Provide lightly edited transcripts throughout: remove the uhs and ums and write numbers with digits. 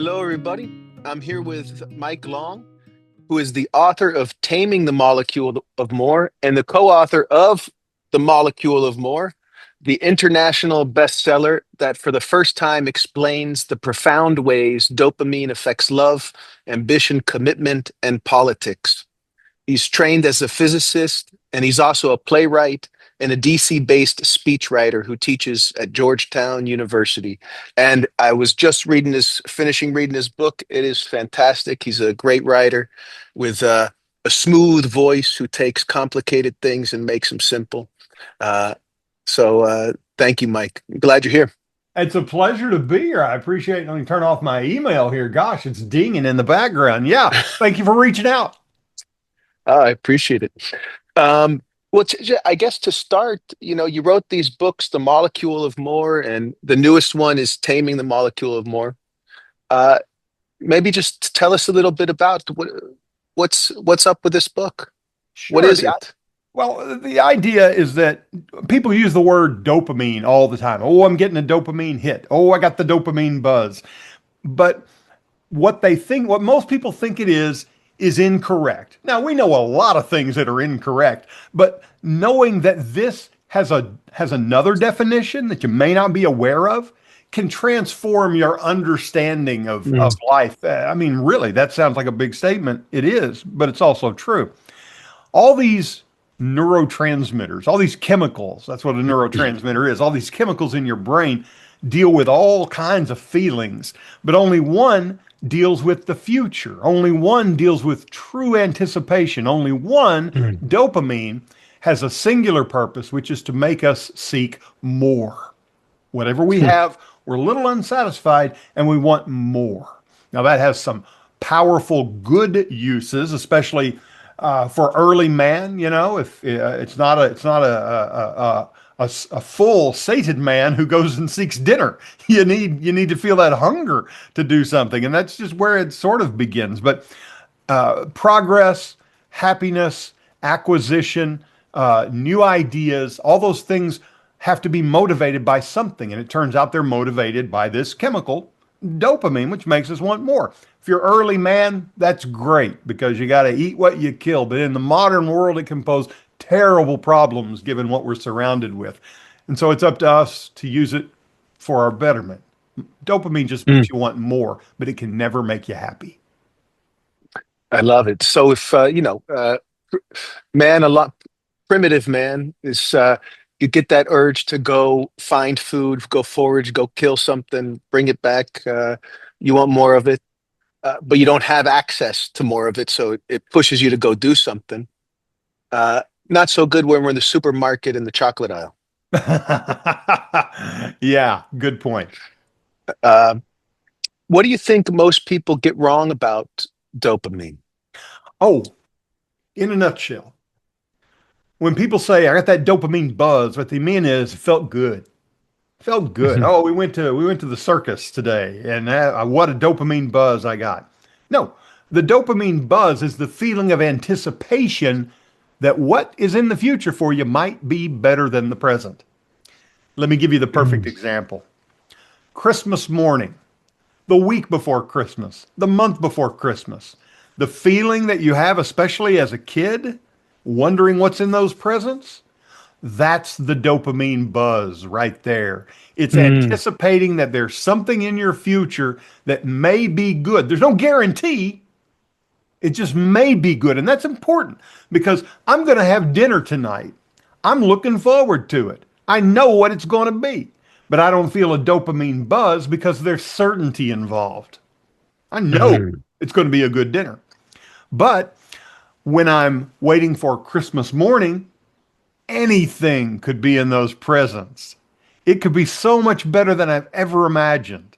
Hello, everybody. I'm here with Mike Long, who is the author of Taming the Molecule of More and the co-author of The Molecule of More, the international bestseller that for the first time explains the profound ways dopamine affects love, ambition, commitment, and politics. He's trained as a physicist, and he's also a playwright and a DC-based speechwriter who teaches at Georgetown University. And I was just finishing reading his book. It is fantastic. He's a great writer with a smooth voice who takes complicated things and makes them simple. So thank you, Mike. I'm glad you're here. It's a pleasure to be here. I appreciate it. Let me turn off my email here. Gosh, it's dinging in the background. Yeah, thank you for reaching out. I appreciate it. Well, I guess to start, you wrote these books, The Molecule of More, and the newest one is Taming the Molecule of More. Uh, Maybe just tell us a little bit about what's up with this book. What Sure. is it? Well, the idea is that people use the word dopamine all the time. Oh, I'm getting a dopamine hit. Oh, I got the dopamine buzz. But what most people think it is incorrect. Now, we know a lot of things that are incorrect, but knowing that this has another definition that you may not be aware of can transform your understanding of life. I mean, really, that sounds like a big statement. It is, but it's also true. All these neurotransmitters, all these chemicals, that's what a neurotransmitter is, all these chemicals in your brain deal with all kinds of feelings, but only one deals with the future. Only one deals with true anticipation. Only one, dopamine, has a singular purpose, which is to make us seek more. Whatever we have, we're a little unsatisfied and we want more. Now that has some powerful good uses, especially for early man. If it's not a full sated man who goes and seeks dinner. You need to feel that hunger to do something, and that's just where it sort of begins. But progress, happiness, acquisition, new ideas, all those things have to be motivated by something, and it turns out they're motivated by this chemical, dopamine, which makes us want more. If you're early man, that's great because you got to eat what you kill. But in the modern world, it can pose terrible problems given what we're surrounded with. And so it's up to us to use it for our betterment. Dopamine just makes you want more, but it can never make you happy. I love it. So if man, a lot primitive man is you get that urge to go find food, go forage, go kill something, bring it back. You want more of it, but you don't have access to more of it, so it pushes you to go do something. Not so good when we're in the supermarket in the chocolate aisle. Yeah, good point. Uh, what do you think most people get wrong about dopamine? Oh, in a nutshell, when people say I got that dopamine buzz, what they mean is it felt good. Felt good. Oh, we went to the circus today, and what a dopamine buzz I got. No, the dopamine buzz is the feeling of anticipation that what is in the future for you might be better than the present. Let me give you the perfect example. Christmas morning, the week before Christmas, the month before Christmas, the feeling that you have, especially as a kid, wondering what's in those presents, that's the dopamine buzz right there. It's anticipating that there's something in your future that may be good. There's no guarantee. It just may be good. And that's important because I'm going to have dinner tonight. I'm looking forward to it. I know what it's going to be, but I don't feel a dopamine buzz because there's certainty involved. I know it's going to be a good dinner. But when I'm waiting for Christmas morning, anything could be in those presents. It could be so much better than I've ever imagined.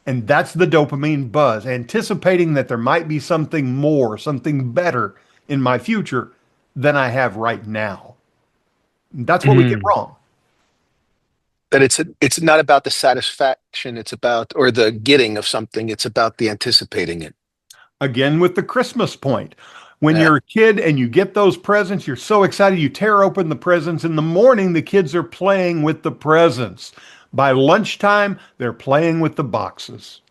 And that's the dopamine buzz, anticipating that there might be something more, something better in my future than I have right now. That's what we get wrong. That it's not about the satisfaction, it's about or the getting of something, it's about the anticipating it. Again, with the Christmas point. When Yeah. you're a kid and you get those presents, you're so excited. You tear open the presents. In the morning, the kids are playing with the presents. By lunchtime, they're playing with the boxes.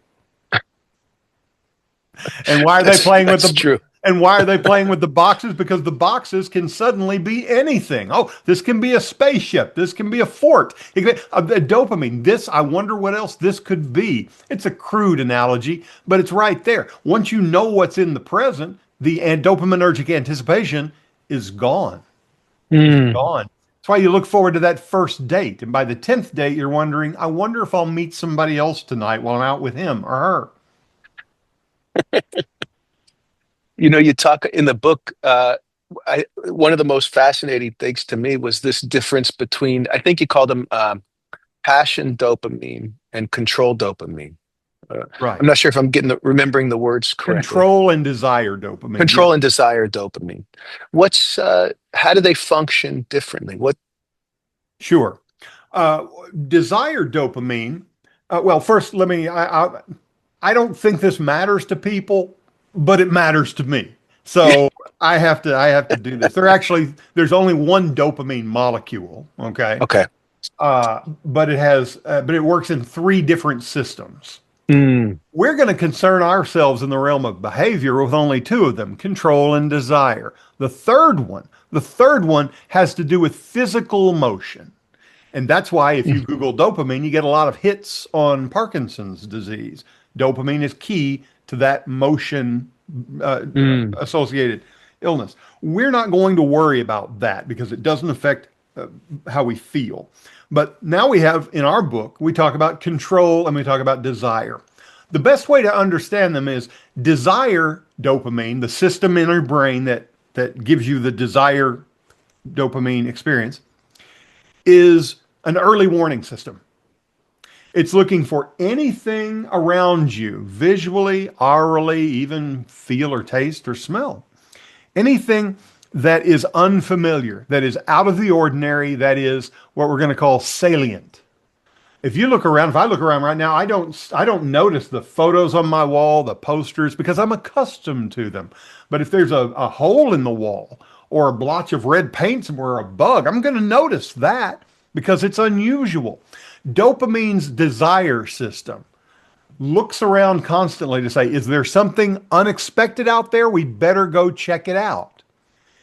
And why are they playing with That's the true. and why are they playing with the boxes? Because the boxes can suddenly be anything. Oh, this can be a spaceship. This can be a fort. It can be a dopamine. This, I wonder what else this could be. It's a crude analogy, but it's right there. Once you know what's in the present, the dopaminergic anticipation is gone. It's Mm. gone. That's why you look forward to that first date. And by the 10th date, you're wondering, I wonder if I'll meet somebody else tonight while I'm out with him or her. You talk in the book. One of the most fascinating things to me was this difference between, I think you called them passion dopamine and control dopamine. I'm Right. not sure if I'm remembering the words correctly. Control and desire dopamine. Yeah. Control and desire dopamine. How do they function differently? What? Sure. Uh, Desire dopamine. Well, first, I don't think this matters to people, but it matters to me. So I have to do this. There's only one dopamine molecule. Okay. Okay. But it works in three different systems. Mm. We're going to concern ourselves in the realm of behavior with only two of them, control and desire. The third one has to do with physical motion. And that's why if you Google dopamine, you get a lot of hits on Parkinson's disease. Dopamine is key to that motion Mm. associated illness. We're not going to worry about that because it doesn't affect how we feel. But now we have in our book, we talk about control and we talk about desire. The best way to understand them is desire dopamine, the system in your brain that gives you the desire dopamine experience, is an early warning system. It's looking for anything around you, visually, aurally, even feel or taste or smell. Anything that is unfamiliar, that is out of the ordinary, that is what we're going to call salient. If I look around right now, I don't notice the photos on my wall, the posters, because I'm accustomed to them. But if there's a hole in the wall or a blotch of red paint somewhere, or a bug, I'm going to notice that because it's unusual. Dopamine's desire system looks around constantly to say, is there something unexpected out there? We better go check it out.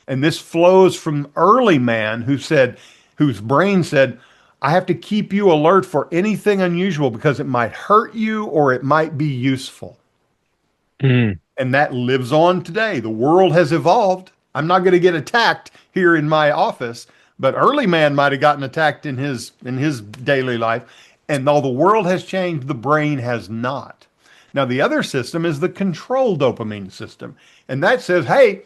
And this flows from early man whose brain said, I have to keep you alert for anything unusual because it might hurt you or it might be useful. Mm. And that lives on today. The world has evolved. I'm not going to get attacked here in my office, but early man might have gotten attacked in his daily life. And though the world has changed, the brain has not. Now, the other system is the control dopamine system. And that says, hey,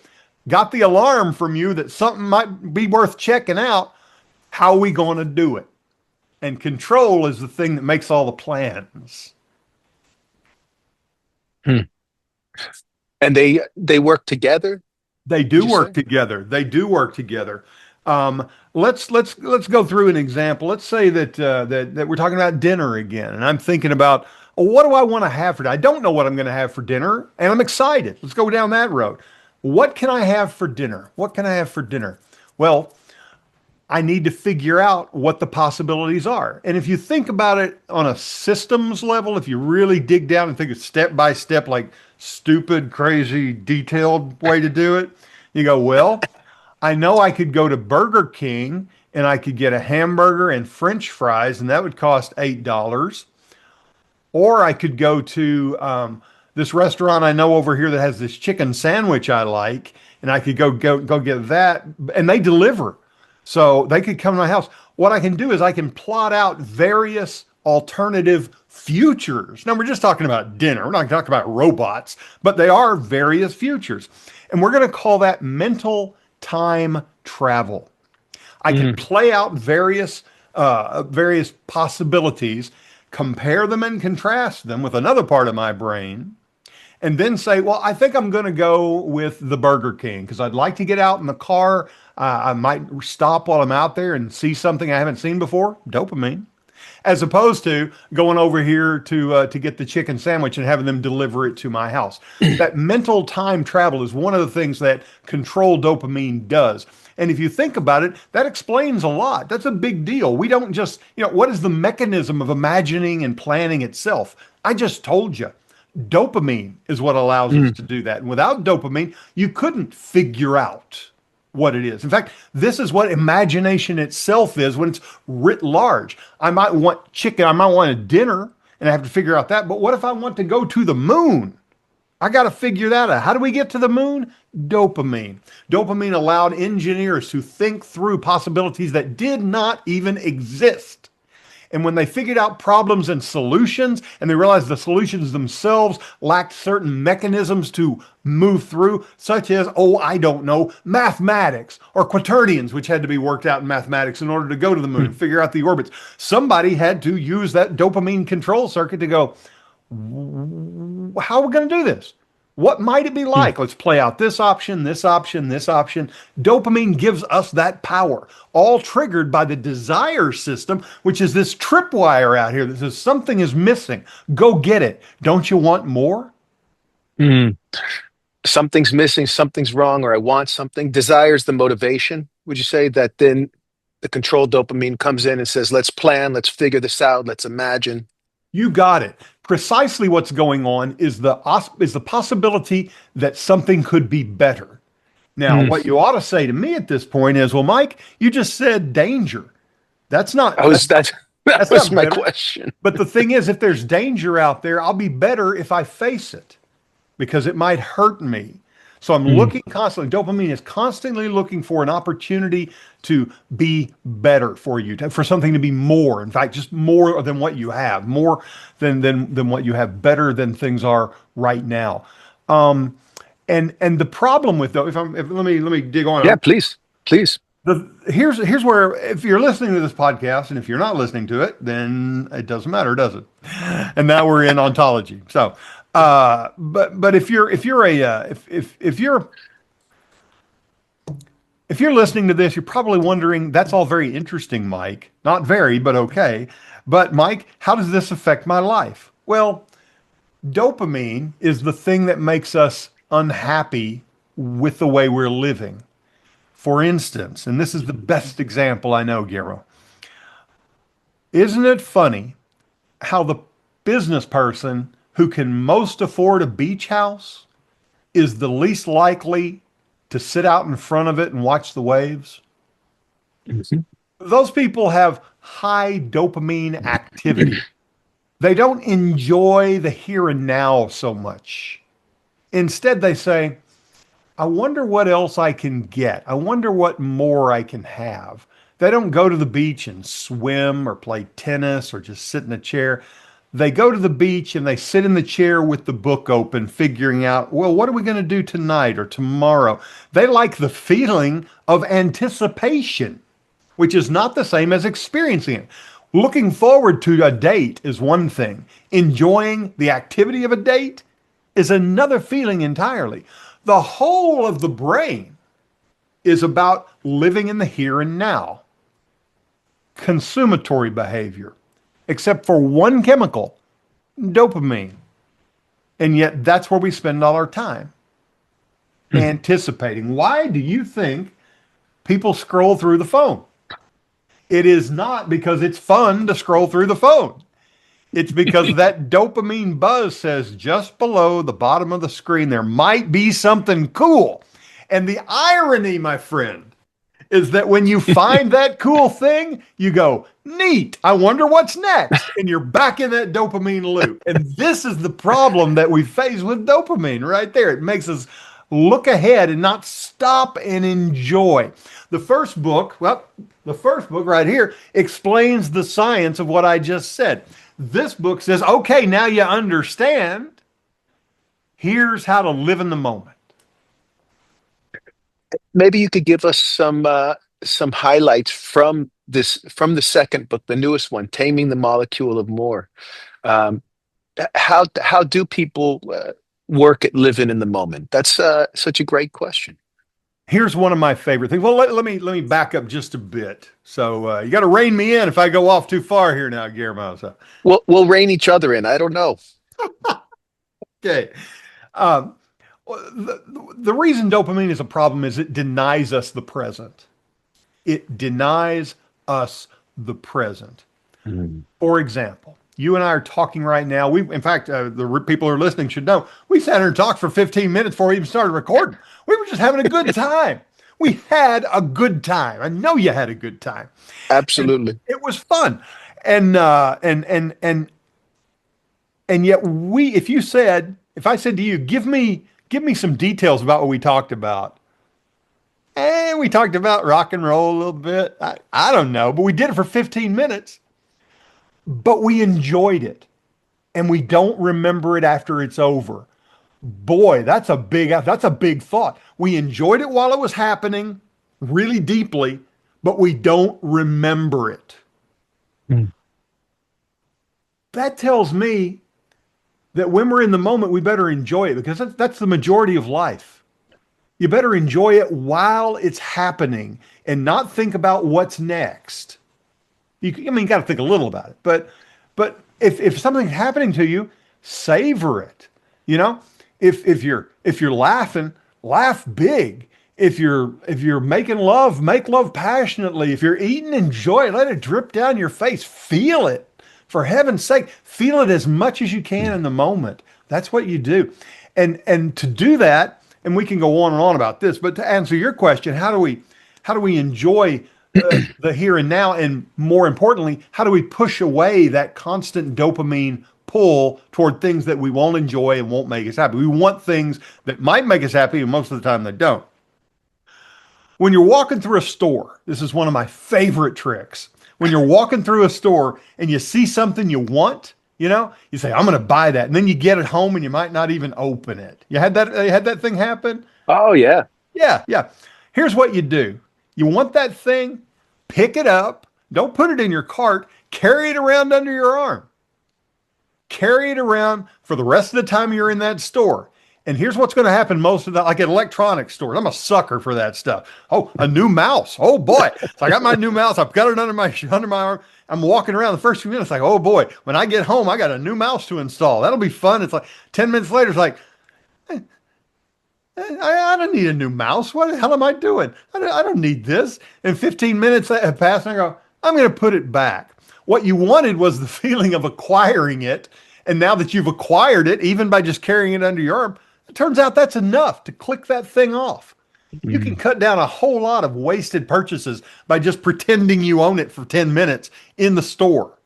got the alarm from you that something might be worth checking out. How are we going to do it? And control is the thing that makes all the plans. Hmm. And they work together, They did do you work say? together. They do work together. Let's go through an example. Let's say that we're talking about dinner again, and I'm thinking about, oh, what do I want to have for dinner? I don't know what I'm going to have for dinner, and I'm excited. Let's go down that road. What can I have for dinner? What can I have for dinner? Well, I need to figure out what the possibilities are. And if you think about it on a systems level, if you really dig down and think of step by step, like stupid, crazy, detailed way to do it, you go, well, I know I could go to Burger King and I could get a hamburger and French fries, and that would cost $8. Or I could go to this restaurant I know over here that has this chicken sandwich I like, and I could go get that, and they deliver. So they could come to my house. What I can do is I can plot out various alternative futures. Now, we're just talking about dinner. We're not talking about robots, but they are various futures. And we're going to call that mental time travel. I can Mm. play out various possibilities, compare them and contrast them with another part of my brain, and then say, well, I think I'm going to go with the Burger King because I'd like to get out in the car. I might stop while I'm out there and see something I haven't seen before, dopamine, as opposed to going over here to get the chicken sandwich and having them deliver it to my house. That mental time travel is one of the things that control dopamine does. And if you think about it, that explains a lot. That's a big deal. We don't just, what is the mechanism of imagining and planning itself? I just told you. Dopamine is what allows us Mm. to do that. And without dopamine, you couldn't figure out what it is. In fact, this is what imagination itself is when it's writ large. I might want chicken, I might want a dinner, and I have to figure out that. But what if I want to go to the moon? I got to figure that out. How do we get to the moon? Dopamine. Dopamine allowed engineers to think through possibilities that did not even exist. And when they figured out problems and solutions, and they realized the solutions themselves lacked certain mechanisms to move through, such as, oh, I don't know, mathematics or quaternions, which had to be worked out in mathematics in order to go to the moon and figure out the orbits. Somebody had to use that dopamine control circuit to go, how are we going to do this? What might it be like? Let's play out this option, this option, this option. Dopamine gives us that power, all triggered by the desire system, which is this tripwire out here that says something is missing. Go get it. Don't you want more? Mm. Something's missing, something's wrong, or I want something. Desire's the motivation. Would you say that then the control dopamine comes in and says, let's plan, let's figure this out, let's imagine? You got it. Precisely what's going on is the possibility that something could be better. Now, Mm. what you ought to say to me at this point is, well, Mike, you just said danger. That's not I was that that that's was not my better. question. But the thing is, if there's danger out there, I'll be better if I face it because it might hurt me. So I'm Mm. looking constantly. Dopamine is constantly looking for an opportunity to be better for you, for something to be more. In fact, just more than what you have, more than what you have, better than things are right now. And the problem with though, let me dig Yeah, on. please, please. Here's where if you're listening to this podcast and if you're not listening to it, then it doesn't matter, does it? And now we're in ontology. So, but if you're listening to this, you're probably wondering, that's all very interesting, Mike. Not very, but okay. But Mike, how does this affect my life? Well, dopamine is the thing that makes us unhappy with the way we're living. For instance, and this is the best example I know, Gero. Isn't it funny how the business person who can most afford a beach house is the least likely to sit out in front of it and watch the waves? Mhm. Those people have high dopamine activity. They don't enjoy the here and now so much. Instead, they say, I wonder what else I can get. I wonder what more I can have. They don't go to the beach and swim or play tennis or just sit in a chair. They go to the beach and they sit in the chair with the book open, figuring out, well, what are we going to do tonight or tomorrow? They like the feeling of anticipation, which is not the same as experiencing it. Looking forward to a date is one thing. Enjoying the activity of a date is another feeling entirely. The whole of the brain is about living in the here and now. Consumatory behavior, except for one chemical, dopamine. And yet that's where we spend all our time, anticipating. Why do you think people scroll through the phone? It is not because it's fun to scroll through the phone. It's because that dopamine buzz says just below the bottom of the screen, there might be something cool. And the irony, my friend, is that when you find that cool thing, you go, neat, I wonder what's next. And you're back in that dopamine loop. And this is the problem that we face with dopamine right there. It makes us look ahead and not stop and enjoy. The first book right here explains the science of what I just said. This book says, okay, now you understand. Here's how to live in the moment. Maybe you could give us some highlights from the second book, the newest one, Taming the Molecule of More. Um, how do people work at living in the moment? That's such a great question. Here's one of my favorite things. Well, let me back up just a bit. So you got to rein me in if I go off too far here now, Guillermo. So, We'll rein each other in. I don't know. okay. Um, the reason dopamine is a problem is it denies us the present. It denies us the present. Mm. For example, You and I are talking right now. In fact, people who are listening should know we sat here and talked for 15 minutes before we even started recording. We were just having a good time. We had a good time. I know you had a good time. And Absolutely. it was fun. And yet if I said to you, give me some details about what we talked about. And we talked about rock and roll a little bit. I don't know, but we did it for 15 minutes. But we enjoyed it. And we don't remember it after it's over. Boy, that's a big thought. We enjoyed it while it was happening really deeply, but we don't remember it. Mm. That tells me that when we're in the moment, we better enjoy it, because that's the majority of life. You better enjoy it while it's happening and not think about what's next. You got to think a little about it, but if something's happening to you, savor it. You know, if you're laughing, laugh big. If you're making love, make love passionately. If you're eating, enjoy it. Let it drip down your face. Feel it. For heaven's sake, feel it as much as you can in the moment. That's what you do. And to do that, and we can go on and on about this, but to answer your question, how do we enjoy the here and now? And more importantly, how do we push away that constant dopamine pull toward things that we won't enjoy and won't make us happy? We want things that might make us happy, and most of the time they don't. When you're walking through a store, this is one of my favorite tricks. When you're walking through a store and you see something you want, you say, I'm going to buy that. And then you get it home and you might not even open it. You had that thing happen? Oh, yeah. Yeah. Here's what you do. You want that thing, pick it up. Don't put it in your cart. Carry it around under your arm. Carry it around for the rest of the time you're in that store. And here's what's going to happen most of the, like at electronics stores. I'm a sucker for that stuff. Oh, a new mouse. Oh boy. So I got my new mouse. I've got it under my arm. I'm walking around the first few minutes like, oh boy, when I get home, I got a new mouse to install. That'll be fun. It's like 10 minutes later, it's like, I don't need a new mouse. What the hell am I doing? I don't need this. And 15 minutes have passed and I go, I'm going to put it back. What you wanted was the feeling of acquiring it. And now that you've acquired it, even by just carrying it under your arm, it turns out that's enough to click that thing off. You can cut down a whole lot of wasted purchases by just pretending you own it for 10 minutes in the store.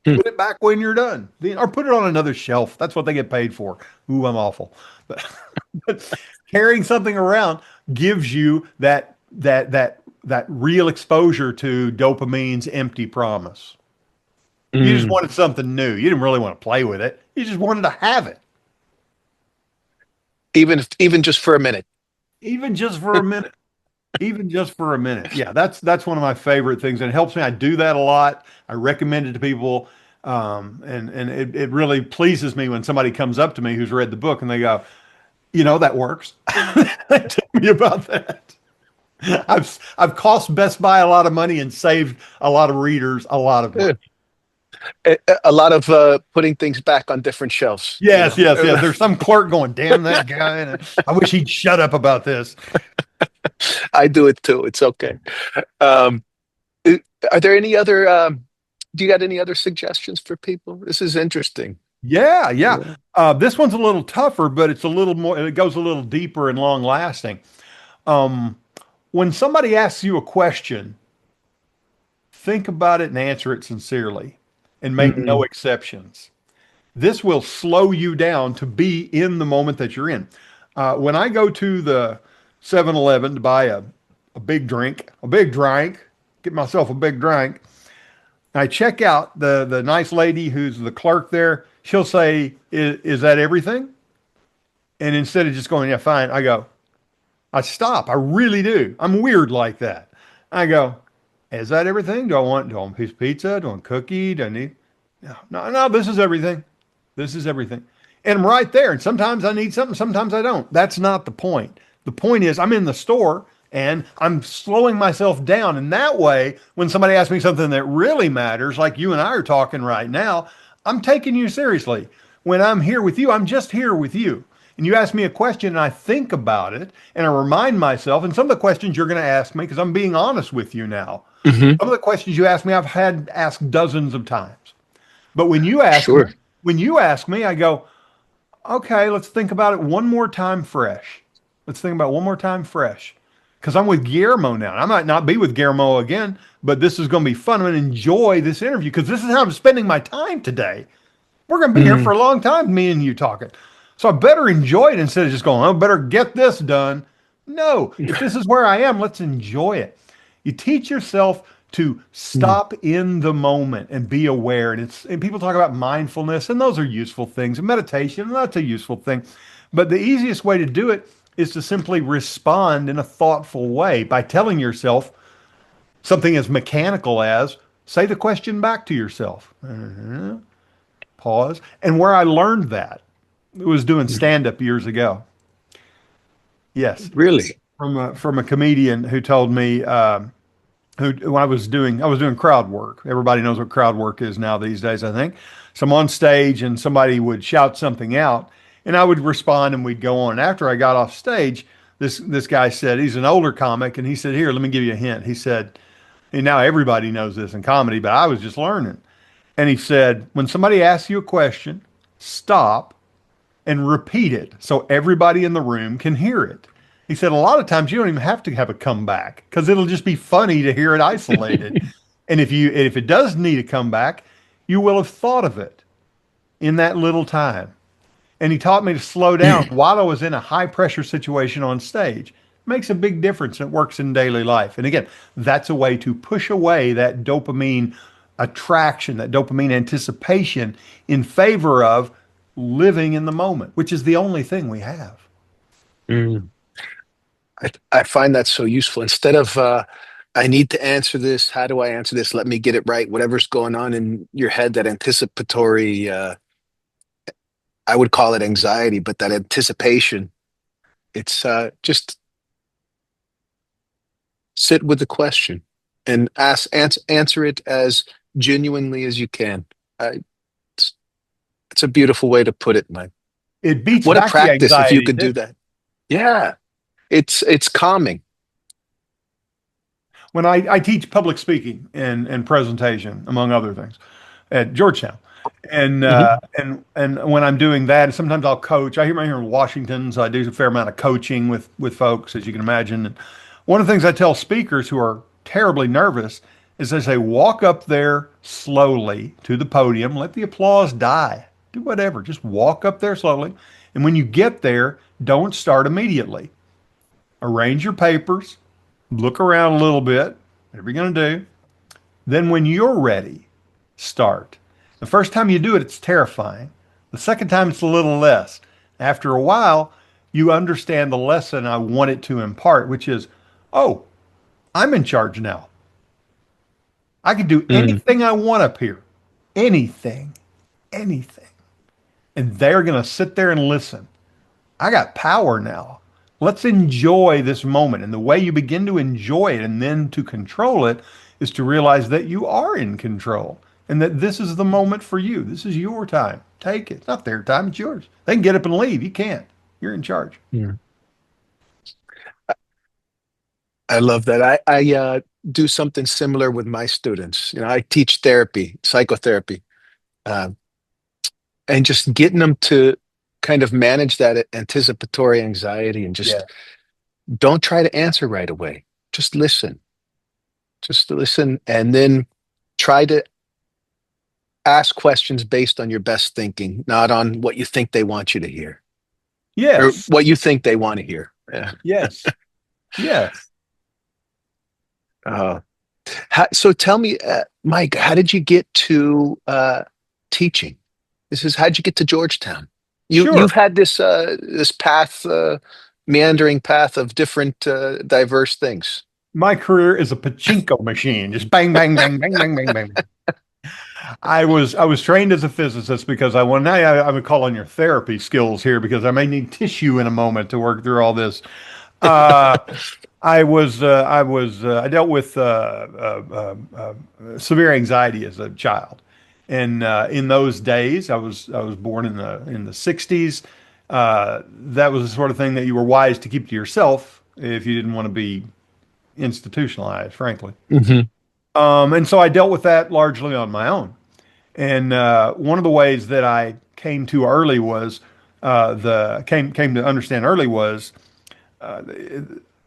Put it back when you're done, or put it on another shelf. That's what they get paid for. Ooh, I'm awful. But carrying something around gives you that real exposure to dopamine's empty promise. You just wanted something new. You didn't really want to play with it. You just wanted to have it. Even just for a minute. Even just for a minute. Even just for a minute. Yeah, that's one of my favorite things. And it helps me. I do that a lot. I recommend it to people. And it really pleases me when somebody comes up to me who's read the book and they go, that works. Tell me about that. I've cost Best Buy a lot of money and saved a lot of readers a lot of money. A lot of putting things back on different shelves. Yes. There's some clerk going, damn that guy. And I wish he'd shut up about this. I do it too. It's okay. Are there any other, do you got any other suggestions for people? This is interesting. Yeah. This one's a little tougher, but it's a little more, it goes a little deeper and long lasting. When somebody asks you a question, think about it and answer it sincerely and make no exceptions. This will slow you down to be in the moment that you're in. When I go to the 7-Eleven to buy a big drink, get myself a big drink, I check out the nice lady who's the clerk there. She'll say, is that everything? And instead of just going, yeah, fine, I stop. I really do. I'm weird like that. I go, is that everything? Do I want a piece of pizza? Do I want a cookie? Do I need? No, this is everything. This is everything. And I'm right there. And sometimes I need something, sometimes I don't. That's not the point. The point is I'm in the store and I'm slowing myself down. And that way, when somebody asks me something that really matters, like you and I are talking right now, I'm taking you seriously. When I'm here with you, I'm just here with you. And you ask me a question and I think about it and I remind myself, and some of the questions you're going to ask me, because I'm being honest with you now. Some of the questions you ask me, I've had asked dozens of times. But when you ask me, Sure. I go, okay, let's think about it one more time fresh. Let's think about it one more time fresh. Because I'm with Guillermo now. I might not be with Guillermo again, but this is going to be fun. I'm going to enjoy this interview because this is how I'm spending my time today. We're going to be here for Mm. a long time, me and you talking. So I better enjoy it instead of just going, I better get this done. No, if this is where I am, let's enjoy it. You teach yourself to Mm. stop in the moment and be aware. And people talk about mindfulness, and those are useful things. And meditation, and that's a useful thing. But the easiest way to do it is to simply respond in a thoughtful way by telling yourself something as mechanical as say the question back to yourself. Pause. And where I learned that was doing stand up years ago. Yes, Really? from a comedian who told me who when I was doing crowd work. Everybody knows what crowd work is now these days, I think. So I'm on stage and somebody would shout something out and I would respond and we'd go on. And after I got off stage, this guy said he's an older comic and he said, "Here, let me give you a hint." He said, and now everybody knows this in comedy, but I was just learning. And he said, when somebody asks you a question, stop and repeat it so everybody in the room can hear it. He said, a lot of times you don't even have to have a comeback because it'll just be funny to hear it isolated. And if it does need a comeback, you will have thought of it in that little time. And he taught me to slow down while I was in a high pressure situation on stage. It makes a big difference. It works in daily life. And again, that's a way to push away that dopamine attraction, that dopamine anticipation in favor of living in the moment, which is the only thing we have. Mm. I find that so useful. Instead of, I need to answer this, how do I answer this? Let me get it right. Whatever's going on in your head, that anticipatory, I would call it anxiety, but that anticipation, it's just sit with the question and answer it as genuinely as you can. It's, it's a beautiful way to put it, Mike. It beats What a back the practice if you anxiety could too. do that. Yeah, it's calming. When I teach public speaking and presentation, among other things, at Georgetown, Mhm. and when I'm doing that, sometimes I'll coach. I'm here in Washington, so I do a fair amount of coaching with folks, as you can imagine. And one of the things I tell speakers who are terribly nervous is I say, walk up there slowly to the podium, let the applause die, do whatever, just walk up there slowly, and when you get there, don't start immediately. Arrange your papers, look around a little bit, whatever you're going to do. Then, when you're ready, start. The first time you do it, it's terrifying. The second time, it's a little less. After a while, you understand the lesson I wanted to impart, which is, oh, I'm in charge now. I can do Mm. anything I want up here. Anything, anything. And they're going to sit there and listen. I got power now. Let's enjoy this moment. And the way you begin to enjoy it and then to control it is to realize that you are in control and that this is the moment for you. This is your time. Take it. It's not their time, it's yours. They can get up and leave. You can't. You're in charge. Yeah. I love that. I do something similar with my students. You know, I teach therapy, psychotherapy, uh, and just getting them to kind of manage that anticipatory anxiety and Yeah. just don't try to answer right away. Just listen. Just listen, and then try to ask questions based on your best thinking, not on what you think they want you to hear or Yes. what you think they want to hear. Yeah. Yes. Yes. Uh, so tell me, Mike, how did you get to teaching? How'd you get to Georgetown? You've Sure. had this path, meandering path of different diverse things. My career is a pachinko machine. Just bang, bang, bang, bang, bang, bang, bang. I was trained as a physicist because I want now I would call on your therapy skills here because I may need tissue in a moment to work through all this. Uh, I dealt with severe anxiety as a child, and in those days I was born in the '60s. That was the sort of thing that you were wise to keep to yourself if you didn't want to be institutionalized, frankly. Hmm. And so I dealt with that largely on my own. And one of the ways that I came to early was the came to understand early was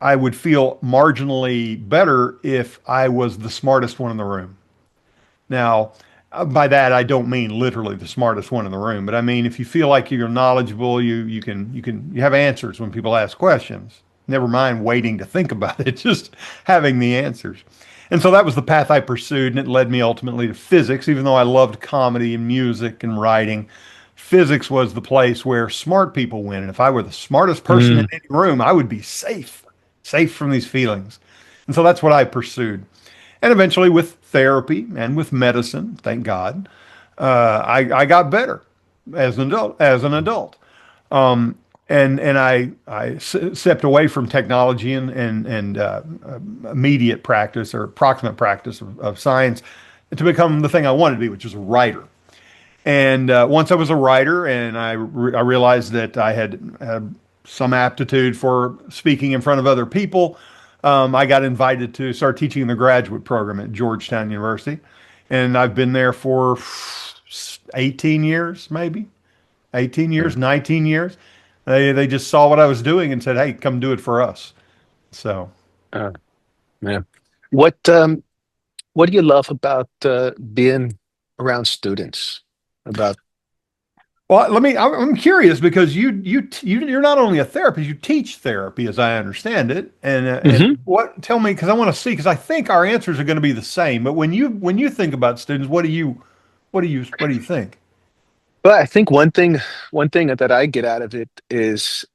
I would feel marginally better if I was the smartest one in the room. Now, by that I don't mean literally the smartest one in the room, but I mean if you feel like you're knowledgeable, you have answers when people ask questions. Never mind waiting to think about it, just having the answers. And so that was the path I pursued, and it led me ultimately to physics, even though I loved comedy and music and writing. Physics was the place where smart people win. And if I were the smartest person in Mm. any room, I would be safe from these feelings. And so that's what I pursued. And eventually, with therapy and with medicine, thank God, I got better as an adult. And I stepped away from technology and immediate practice or approximate practice of science to become the thing I wanted to be, which is a writer. And once I was a writer, and I realized that I had some aptitude for speaking in front of other people, I got invited to start teaching in the graduate program at Georgetown University, and I've been there for 18 years, maybe 18 years, 19 years. They just saw what I was doing and said, "Hey, come do it for us." So, Uh, yeah. What what do you love about being around students? About well, I'm curious because you're not only a therapist, you teach therapy, as I understand it. And Mhm. what? Tell me, because I want to see, because I think our answers are going to be the same. But when you think about students, what do you think? But I think one thing that I get out of it is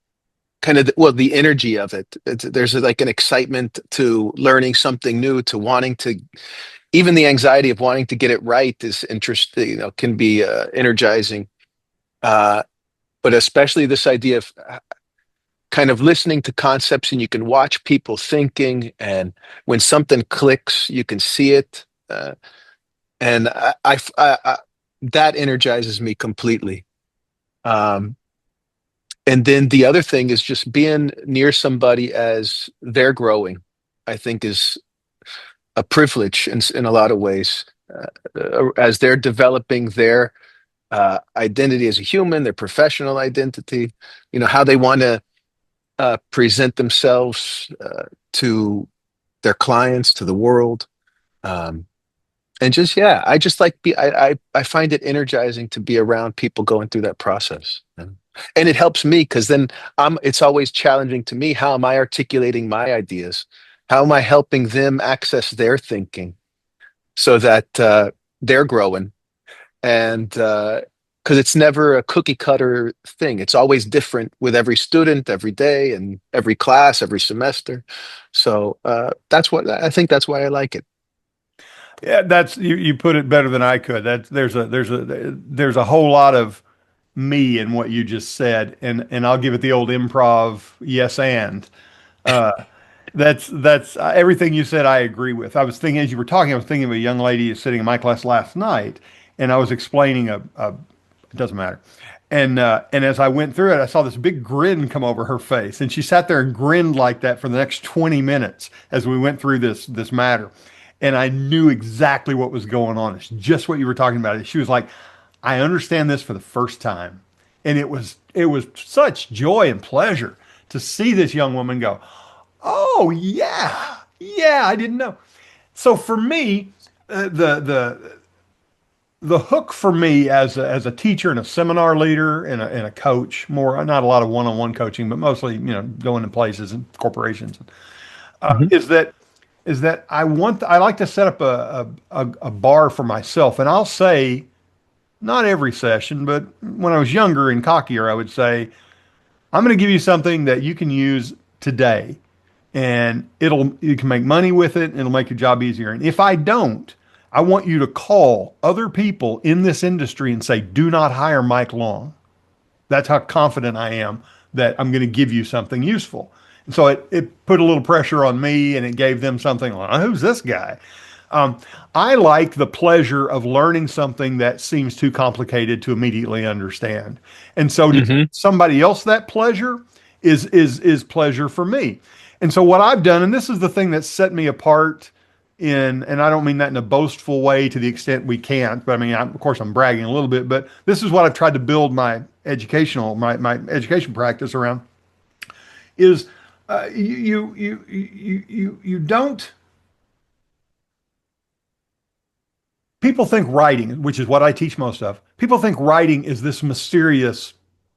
kind of the energy of it. There's like an excitement to learning something new, to wanting to even the anxiety of wanting to get it right is interesting, can be energizing. Uh, but especially this idea of kind of listening to concepts and you can watch people thinking, and when something clicks, you can see it. And that energizes me completely. Um, and then the other thing is just being near somebody as they're growing, I think is a privilege in a lot of ways, as they're developing their identity as a human, their professional identity, how they want to present themselves to their clients, to the world. Um, and just, yeah, I just like I find it energizing to be around people going through that process. And it helps me because then it's always challenging to me. How am I articulating my ideas? How am I helping them access their thinking so that they're growing? And because it's never a cookie cutter thing, it's always different with every student, every day, and every class, every semester. So that's what I think. That's why I like it. Yeah, that's you put it better than I could. That there's a whole lot of me in what you just said, and I'll give it the old improv yes and. Uh, that's everything you said. I agree with. I was thinking as you were talking, I was thinking of a young lady sitting in my class last night, and I was explaining it doesn't matter. And as I went through it, I saw this big grin come over her face, and she sat there and grinned like that for the next 20 minutes as we went through this matter. And I knew exactly what was going on. It's just what you were talking about. She was like, "I understand this for the first time," and it was such joy and pleasure to see this young woman go, "Oh yeah, yeah, I didn't know." So for me, the hook for me as a teacher and a seminar leader and a coach, more not a lot of one-on-one coaching, but mostly going to places and corporations, Mhm. is that I like to set up a bar for myself, and I'll say not every session, but when I was younger and cockier, I would say I'm going to give you something that you can use today, and you can make money with it, and it'll make your job easier. And if I don't, I want you to call other people in this industry and say, "Do not hire Mike Long." That's how confident I am that I'm going to give you something useful. And so it put a little pressure on me, and it gave them something like, "Oh, who's this guy?" Um, I like the pleasure of learning something that seems too complicated to immediately understand. And so to give Mhm. somebody else that pleasure is pleasure for me. And so what I've done, and this is the thing that set me apart and I don't mean that in a boastful way to the extent we can't, but I mean, of course, I'm bragging a little bit, but this is what I've tried to build my education practice around is you don't, people think writing, which is what I teach most of, people think writing is this mysterious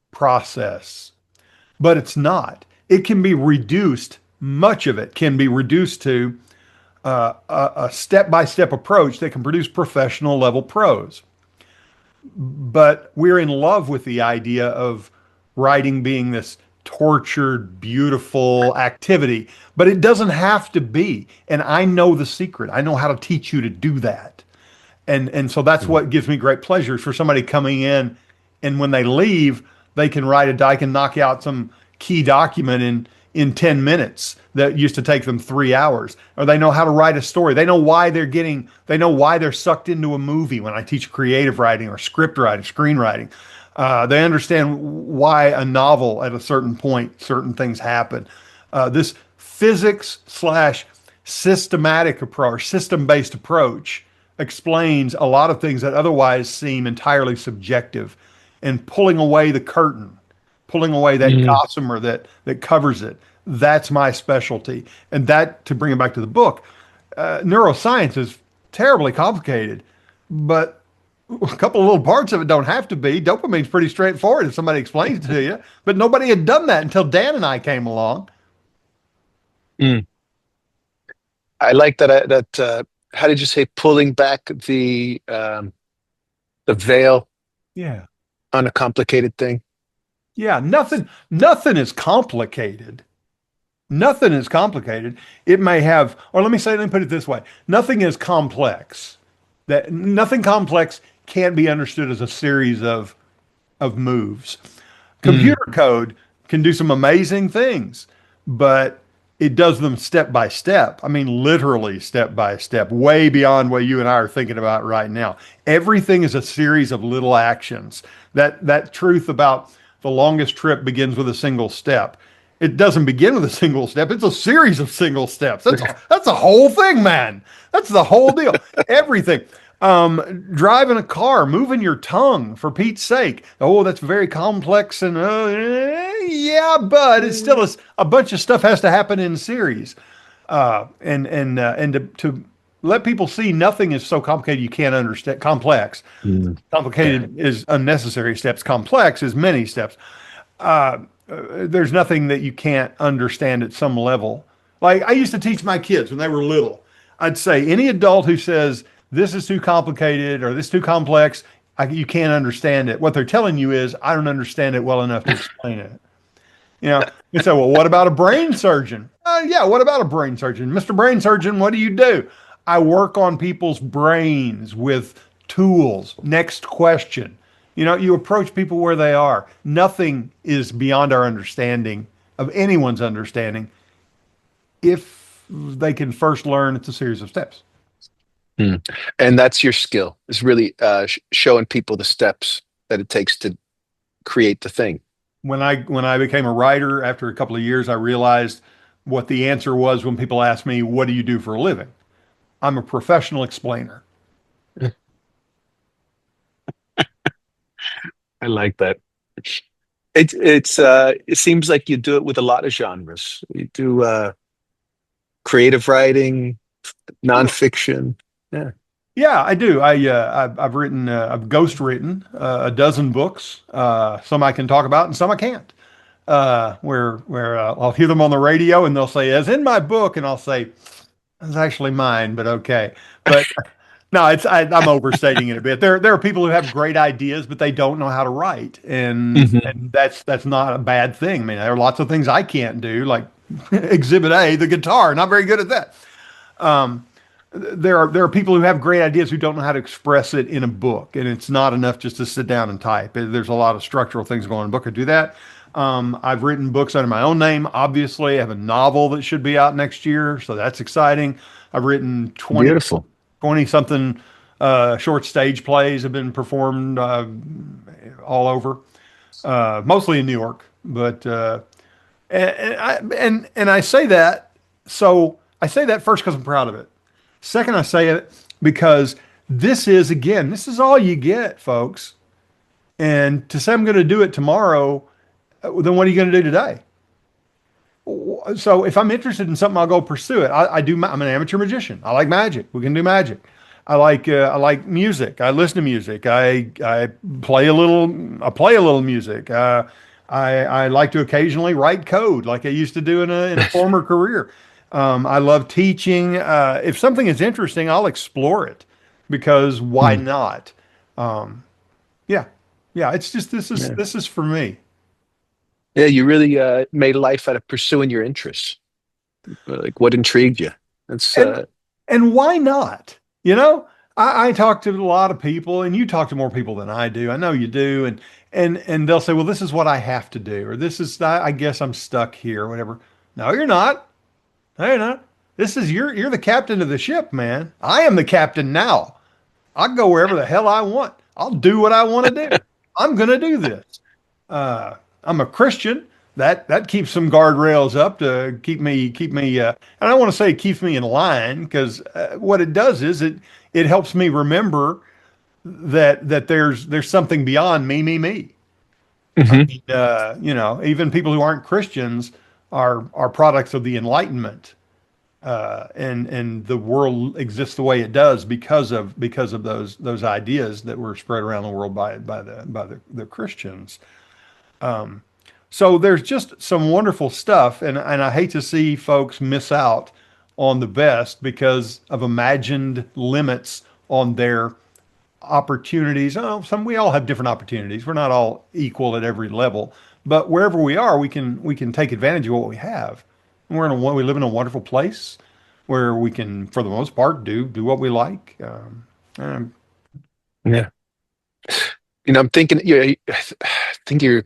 process, but it's not. It can be reduced, much of it can be reduced to a step-by-step approach that can produce professional level prose. But we're in love with the idea of writing being this tortured, beautiful activity, but it doesn't have to be. And I know the secret. I know how to teach you to do that. And so that's what gives me great pleasure for somebody coming in, and when they leave, they can I can knock out some key document in 10 minutes that used to take them 3 hours, or they know how to write a story. They know why they're sucked into a movie when I teach creative writing or script writing, screenwriting. They understand why a novel at a certain point, certain things happen. This physics slash systematic approach, system-based approach explains a lot of things that otherwise seem entirely subjective, and pulling away the curtain, pulling away that Mm. gossamer that covers it. That's my specialty. And that, to bring it back to the book, neuroscience is terribly complicated, but a couple of little parts of it don't have to be. Dopamine's pretty straightforward if somebody explains it to you, but nobody had done that until Dan and I came along. Mm. I like that. How did you say, pulling back the veil Yeah. on a complicated thing? Yeah, nothing is complicated. Nothing is complicated. It may have, or let me put it this way. Nothing is complex. That nothing complex can be understood as a series of moves. Mm. Computer code can do some amazing things, but it does them step by step. I mean, literally step by step, way beyond what you and I are thinking about right now. Everything is a series of little actions. That truth about the longest trip begins with a single step. It doesn't begin with a single step. It's a series of single steps. That's a whole thing, man. That's the whole deal. Everything. Driving a car, moving your tongue, for Pete's sake. Oh, that's very complex, and yeah, but it's still a bunch of stuff has to happen in series. And to let people see nothing is so complicated you can't understand. Complex. Mm. Yeah. Complicated is unnecessary steps. Complex is many steps. There's nothing that you can't understand at some level. Like I used to teach my kids when they were little. I'd say any adult who says this is too complicated or this is too complex, you can't understand it. What they're telling you is, I don't understand it well enough to explain it. You know, you say, well, what about a brain surgeon? Yeah, what about a brain surgeon? Mr. Brain Surgeon, what do you do? I work on people's brains with tools. Next question. You know, you approach people where they are. Nothing is beyond our understanding, of anyone's understanding, if they can first learn it's a series of steps. Mm. And that's your skill, is really showing people the steps that it takes to create the thing. When I became a writer after a couple of years, I realized what the answer was when people ask me, "What do you do for a living?" I'm a professional explainer. I like that. It seems like you do it with a lot of genres. You do creative writing, nonfiction. Yeah. Yeah, I do. I've ghost written a dozen books. Some I can talk about, and some I can't. Where I'll hear them on the radio, and they'll say, "As in my book," and I'll say, "It's actually mine," but okay. But no, I'm overstating it a bit. There are people who have great ideas, but they don't know how to write, and Mhm. and that's not a bad thing. I mean, there are lots of things I can't do, like Exhibit A, the guitar. Not very good at that. Um, there are people who have great ideas who don't know how to express it in a book, and it's not enough just to sit down and type. There's a lot of structural things going in a book to do that. I've written books under my own name. Obviously, I have a novel that should be out next year, so that's exciting. I've written Beautiful. 20 something short stage plays have been performed all over, mostly in New York. But and I say that, so I say that first because I'm proud of it. Second, I say it because this is all you get, folks. And to say I'm going to do it tomorrow, then what are you going to do today? So if I'm interested in something, I'll go pursue it. I'm an amateur magician. I like magic. We can do magic. I like music. I listen to music. I play a little. I play a little music. I like to occasionally write code, like I used to do in a former career. I love teaching. If something is interesting, I'll explore it because why Hmm. not? Um, yeah, yeah. It's just Yeah. this is for me. Yeah, you really made life out of pursuing your interests. Like what intrigued you? That's And and why not? You know, I talk to a lot of people, and you talk to more people than I do. I know you do, and they'll say, "Well, this is what I have to do," or "This is I guess I'm stuck here," or whatever. No, you're not. No, you're not. This is you're the captain of the ship, man. I am the captain now. I'll go wherever the hell I want. I'll do what I want to do. I'm gonna do this. Uh, I'm a Christian. That keeps some guardrails up to keep me. And I don't want to say it keeps me in line because what it does is it helps me remember that there's something beyond me. I Mhm. mean, even people who aren't Christians are products of the Enlightenment, and the world exists the way it does because of those ideas that were spread around the world by the Christians. Um, so there's just some wonderful stuff, and I hate to see folks miss out on the best because of imagined limits on their opportunities. Oh, we all have different opportunities. We're not all equal at every level, but wherever we are, we can take advantage of what we have. And we live in a wonderful place where we can, for the most part, do what we like. And Yeah. I'm thinking. I think you're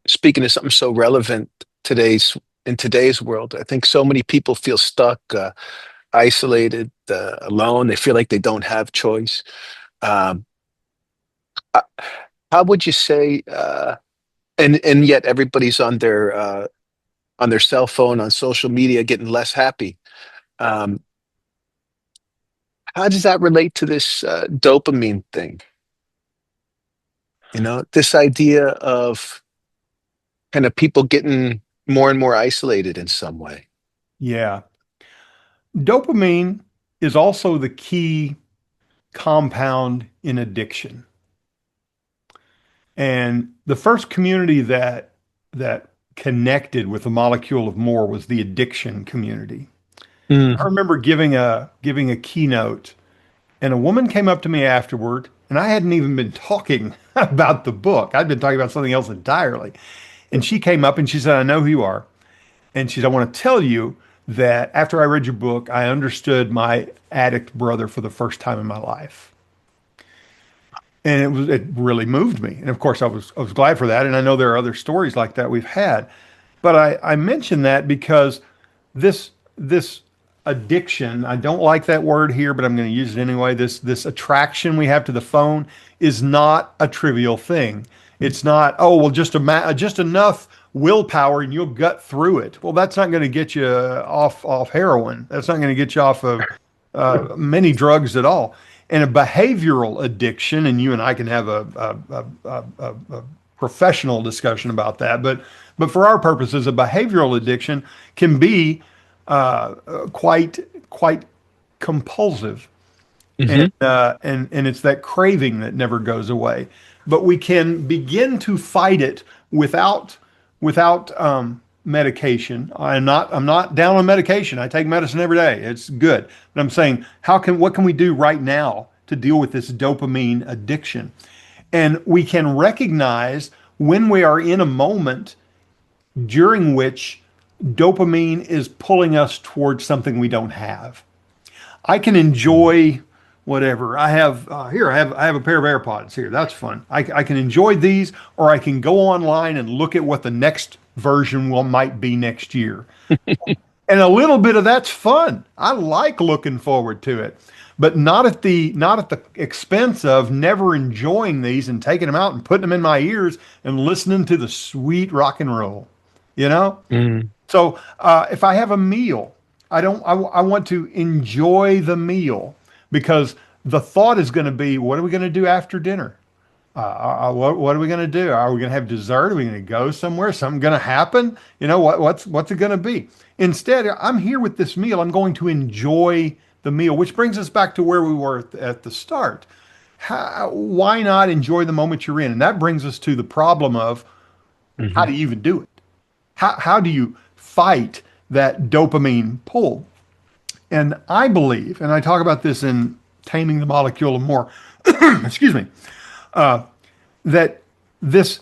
speaking to something so relevant today's in today's world. I think so many people feel stuck, isolated, alone. They feel like they don't have choice. Um, uh, how would you say? And yet everybody's on their cell phone, on social media, getting less happy. Um, how does that relate to this dopamine thing? This idea of kind of people getting more and more isolated in some way. yeah, dopamine is also the key compound in addiction. And the first community that connected with the molecule of more was the addiction community. I Mm. remember giving a keynote, and a woman came up to me afterward, and I hadn't even been talking about the book. I'd been talking about something else entirely. And she came up and she said, "I know who you are." And she said, "I want to tell you that after I read your book, I understood my addict brother for the first time in my life." And it really moved me. And of course, I was glad for that. And I know there are other stories like that we've had. But I mention that because this addiction, I don't like that word here, but I'm going to use it anyway. This attraction we have to the phone is not a trivial thing. It's not, oh, well, just enough willpower and you'll gut through it. Well, that's not going to get you off heroin. That's not going to get you off of many drugs at all. And a behavioral addiction, and you and I can have a professional discussion about that, but for our purposes, a behavioral addiction can be quite compulsive, and Hmm. and it's that craving that never goes away. But we can begin to fight it without medication. I'm not down on medication. I take medicine every day. It's good. But I'm saying, what can we do right now to deal with this dopamine addiction? And we can recognize when we are in a moment during which dopamine is pulling us towards something we don't have. I can enjoy whatever I have here. I have a pair of AirPods here. That's fun. I can enjoy these, or I can go online and look at what the next version might be next year. And a little bit of that's fun. I like looking forward to it, but not at the expense of never enjoying these and taking them out and putting them in my ears and listening to the sweet rock and roll. You know. Mm. So if I have a meal, I want to enjoy the meal because the thought is going to be, what are we going to do after dinner? What are we going to do? Are we going to have dessert? Are we going to go somewhere? Something going to happen? What's it going to be? Instead, I'm here with this meal. I'm going to enjoy the meal, which brings us back to where we were at the start. Why not enjoy the moment you're in? And that brings us to the problem of how do you even do it? How do you fight that dopamine pull? And I believe, and I talk about this in Taming the Molecule of More, excuse me, that this,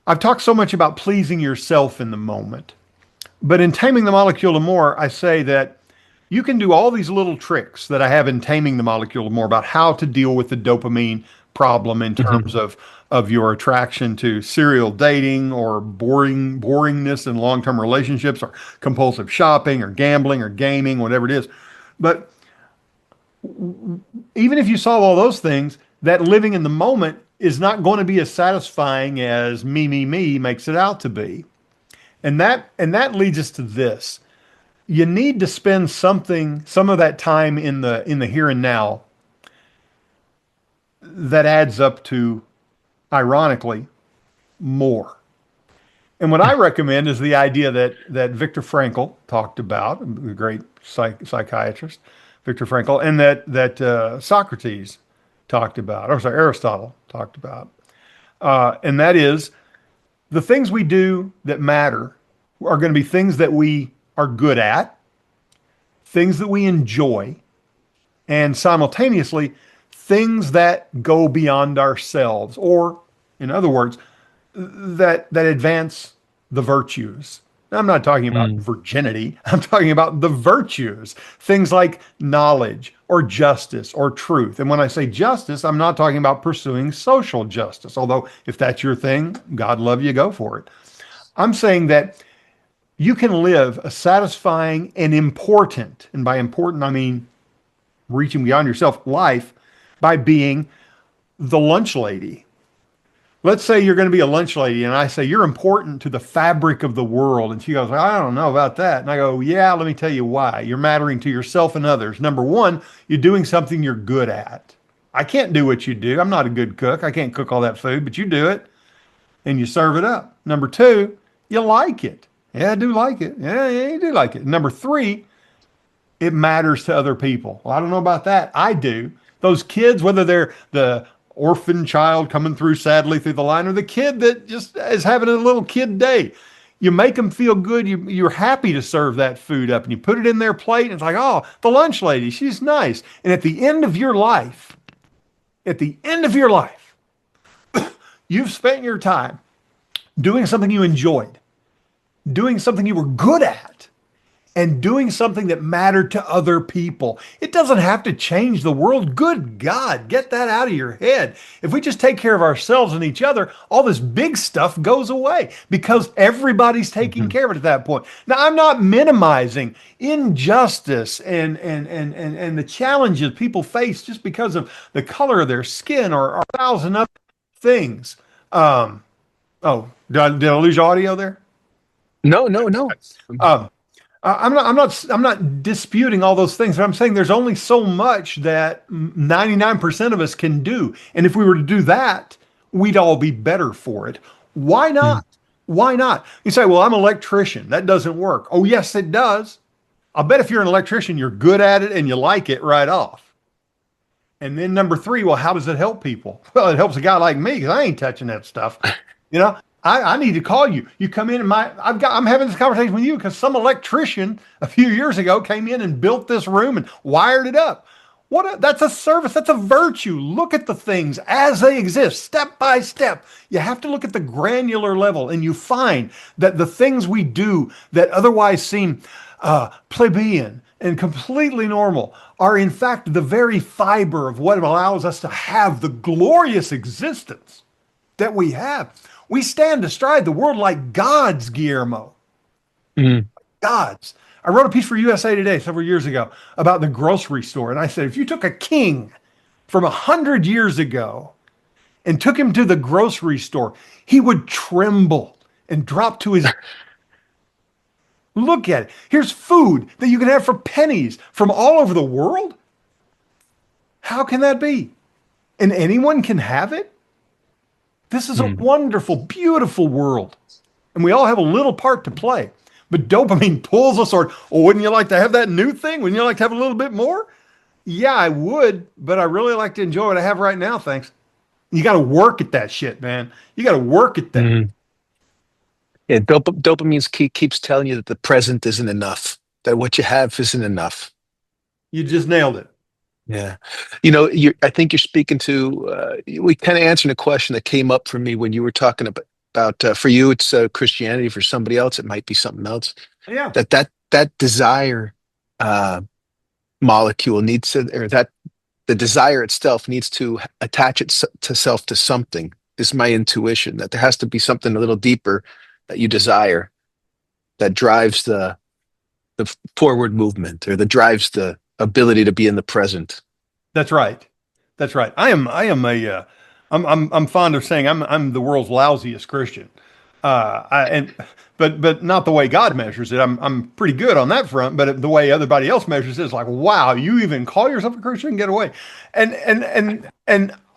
I've talked so much about pleasing yourself in the moment, but in Taming the Molecule of More, I say that you can do all these little tricks that I have in Taming the Molecule of More about how to deal with the dopamine problem in terms of your attraction to serial dating or boringness in long-term relationships or compulsive shopping or gambling or gaming, whatever it is. But even if you solve all those things, that living in the moment is not going to be as satisfying as me makes it out to be. And that leads us to this. You need to spend some of that time in the here and now that adds up to, ironically, more. And what I recommend is the idea that Viktor Frankl talked about, the great psychiatrist, Viktor Frankl, and that Socrates talked about, or sorry, Aristotle talked about. And that is the things we do that matter are going to be things that we are good at, things that we enjoy, and simultaneously things that go beyond ourselves, or in other words, that advance the virtues. Now, I'm not talking about virginity. I'm talking about the virtues, things like knowledge or justice or truth. And when I say justice, I'm not talking about pursuing social justice, although if that's your thing, God love you, go for it. I'm saying that you can live a satisfying and important, and by important, I mean reaching beyond yourself, life by being the lunch lady. Let's say you're going to be a lunch lady, and I say, you're important to the fabric of the world. And she goes, I don't know about that. And I go, yeah, let me tell you why. You're mattering to yourself and others. Number one, you're doing something you're good at. I can't do what you do. I'm not a good cook. I can't cook all that food, but you do it, and you serve it up. Number two, you like it. Yeah, I do like it. Yeah, you do like it. Number three, it matters to other people. Well, I don't know about that. I do. Those kids, whether they're the orphan child coming through sadly through the line or the kid that just is having a little kid day, you make them feel good. You're happy to serve that food up, and you put it in their plate, and it's like, oh, the lunch lady, she's nice. And at the end of your life, you've spent your time doing something you enjoyed, doing something you were good at, and doing something that mattered to other people. It doesn't have to change the world. Good God, get that out of your head. If we just take care of ourselves and each other, all this big stuff goes away because everybody's taking care of it at that point. Now, I'm not minimizing injustice and the challenges people face just because of the color of their skin or a thousand other things. Oh, did I lose your audio there? No, no, no. I'm not disputing all those things, but I'm saying there's only so much that 99% of us can do. And if we were to do that, we'd all be better for it. Why not? Why not? You say, well, I'm an electrician. That doesn't work. Oh, yes, it does. I'll bet if you're an electrician, you're good at it and you like it right off. And then number three, well, how does it help people? Well, it helps a guy like me because I ain't touching that stuff. You know, I need to call you. You come in and I'm having this conversation with you because some electrician a few years ago came in and built this room and wired it up. That's a service. That's a virtue. Look at the things as they exist, step by step. You have to look at the granular level, and you find that the things we do that otherwise seem plebeian and completely normal are in fact the very fiber of what allows us to have the glorious existence that we have. We stand astride the world like gods, Guillermo. Gods. I wrote a piece for USA Today several years ago about the grocery store. And I said, if you took a king from 100 years ago and took him to the grocery store, he would tremble and drop to his Look at it. Here's food that you can have for pennies from all over the world. How can that be? And anyone can have it? This is a Mm. wonderful, beautiful world. And we all have a little part to play. But dopamine pulls us toward, oh, wouldn't you like to have that new thing? Wouldn't you like to have a little bit more? Yeah, I would, but I really like to enjoy what I have right now, thanks. You got to work at that shit, man. You got to work at that. Mm. Yeah, dopamine keeps telling you that the present isn't enough, that what you have isn't enough. You just nailed it. Yeah. I think you're speaking to, we kind of answered a question that came up for me when you were talking about for you, it's Christianity. For somebody else, it might be something else. Yeah, That desire uh, molecule needs to, or that the desire itself needs to attach itself to something, is my intuition, that there has to be something a little deeper that you desire that drives the forward movement or that drives the ability to be in the present. that's right. That's right. I'm fond of saying I'm the world's lousiest Christian. But not the way God measures it. I'm pretty good on that front, but the way everybody else measures it is like, wow, you even call yourself a Christian? Get away. And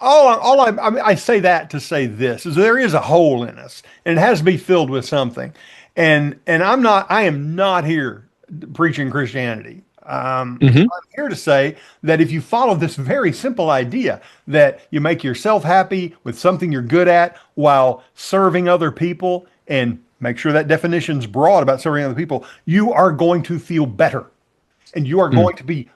I say that to say this is there is a hole in us and it has to be filled with something. And I am not here preaching Christianity. Hmm. I'm here to say that if you follow this very simple idea that you make yourself happy with something you're good at while serving other people, and make sure that definition's broad about serving other people, you are going to feel better. And you are Mm. going to be